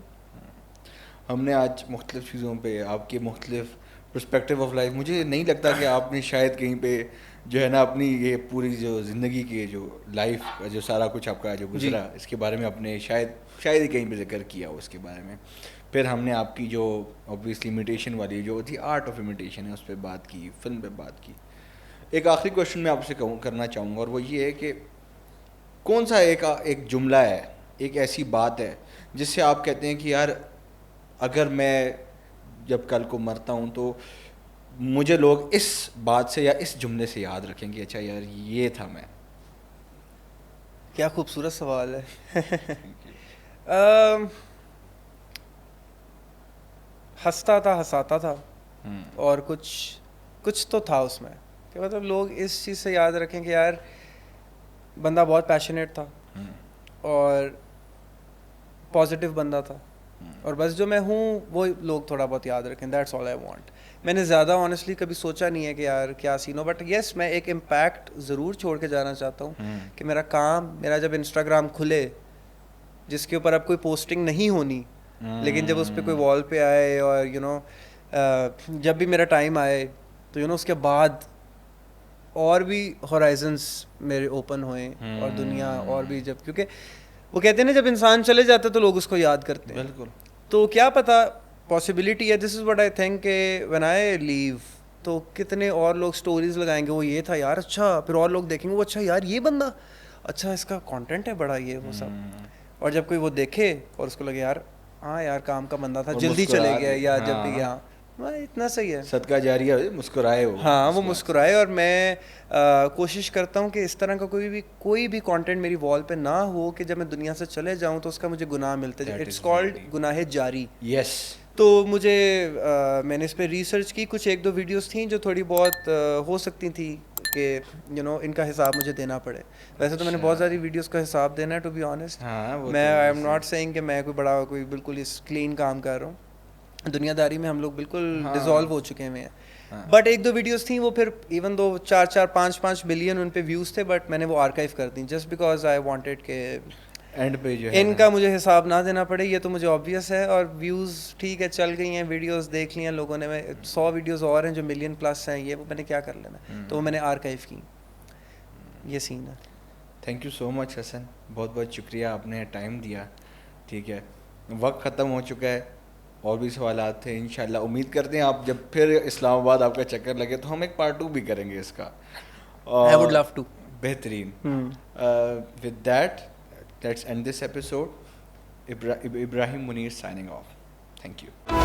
ہم نے آج مختلف چیزوں پہ آپ کے مختلف پرسپیکٹیو آف لائف, مجھے نہیں لگتا کہ آپ نے شاید کہیں پہ جو ہے نا اپنی یہ پوری جو زندگی کی جو لائف جو سارا کچھ آپ کا جو گزرا اس کے بارے میں آپ نے شاید ہی کہیں پہ ذکر کیا ہو اس کے بارے میں. پھر ہم نے آپ کی جو اوبویسلی امیٹیشن والی جو تھی آرٹ آف امیٹیشن ہے اس پہ بات کی, فلم پہ بات کی. ایک آخری کویشچن میں آپ سے کرنا چاہوں گا, اور وہ یہ ہے کہ کون سا ایک جملہ ہے, ایک ایسی بات ہے جس سے آپ کہتے ہیں کہ یار اگر میں جب کل کو مرتا ہوں تو مجھے لوگ اس بات سے یا اس جملے سے یاد رکھیں گے, اچھا یار یہ تھا میں. کیا خوبصورت سوال ہے. ہنستا تھا, ہنساتا تھا, اور کچھ تو تھا اس میں کہ مطلب لوگ اس چیز سے یاد رکھیں کہ یار بندہ بہت پیشنیٹ تھا اور پازیٹیو بندہ تھا, اور بس جو میں ہوں وہ لوگ تھوڑا بہت یاد رکھیں, دیٹس آل آئی وانٹ. میں نے زیادہ آنیسٹلی کبھی سوچا نہیں ہے کہ یار کیا سین ہو, بٹ یس میں ایک امپیکٹ ضرور چھوڑ کے جانا چاہتا ہوں کہ میرا کام, میرا جب انسٹاگرام کھلے جس کے اوپر اب کوئی پوسٹنگ نہیں ہونی, لیکن جب اس پہ کوئی وال پہ آئے اور یو نو جب بھی میرا ٹائم آئے تو یو نو اس کے بعد اور بھی ہورائزنس میرے اوپن ہوئے اور دنیا اور بھی, جب کیونکہ وہ کہتے ہیں نا جب انسان چلے جاتے تو لوگ اس کو یاد کرتے ہیں. بالکل. تو کیا پتہ پاسبلٹی ہے, دس از وٹ آئی تھنک کہ وین آئی لیو تو کتنے اور لوگ اسٹوریز لگائیں گے, وہ یہ تھا یار, اچھا, پھر اور لوگ دیکھیں گے وہ اچھا یار یہ بندہ, اچھا اس کا کانٹینٹ ہے بڑا, یہ وہ سب. اور جب کوئی وہ دیکھے اور اس کو لگے یار ہاں یار کام کا بندہ تھا, جلدی چلے گیا, یا جب بھی یہاں اتنا صحیح ہے, صدقہ جاریہ مسکرائے وہ, ہاں وہ مسکرائے. اور میں کوشش کرتا ہوں کہ اس طرح کا کوئی بھی کانٹینٹ میری وال پہ نہ ہو کہ جب میں دنیا سے چلے جاؤں تو اس کا مجھے گناہ ملتے جائے. اٹس کالڈ گناہ جاری. یس. تو مجھے میں نے اس پہ ریسرچ کی, کچھ 1-2 ویڈیوز تھیں جو تھوڑی بہت ہو سکتی تھیں کہ یو نو ان کا حساب مجھے دینا پڑے. ویسے تو میں نے بہت ساری ویڈیوز کا حساب دینا ہے ٹو بی آنیسٹ. میں آئی ایم ناٹ سیئنگ کہ میں کوئی بڑا کوئی بالکل اس کلین کام کر رہا ہوں, دنیا داری میں ہم لوگ بالکل ڈیزالو ہو چکے ہیں. بٹ 1-2 ویڈیوز تھیں وہ پھر ایون دو 4-5 بلین ان پہ ویوز تھے, بٹ میں نے وہ آرکائیو کر دیں جسٹ بیکاز آئی وانٹیڈ کہ اینڈ پہ جو ہے ان کا مجھے حساب نہ دینا پڑے. یہ تو مجھے آبویس ہے, اور ویوز ٹھیک ہے چل گئی ہیں, ویڈیوز دیکھ لی ہیں لوگوں نے, 100 ویڈیوز اور ہیں جو ملین پلس ہیں, یہ میں نے کیا کر لینا, تو وہ میں نے آرکائیو کی. یہ سین ہے. تھینک یو سو مچ حسن, بہت بہت شکریہ, آپ نے ٹائم دیا. ٹھیک ہے, وقت ختم ہو چکا ہے, اور بھی سوالات تھے. انشاءاللہ امید کرتے ہیں آپ جب پھر اسلام آباد آپ کا چکر لگے تو ہم ایک پارٹ 2 بھی کریں گے اس کا. I would love to. بہترین. With that, let's end this episode. Ibrahim Munir signing off. Thank you.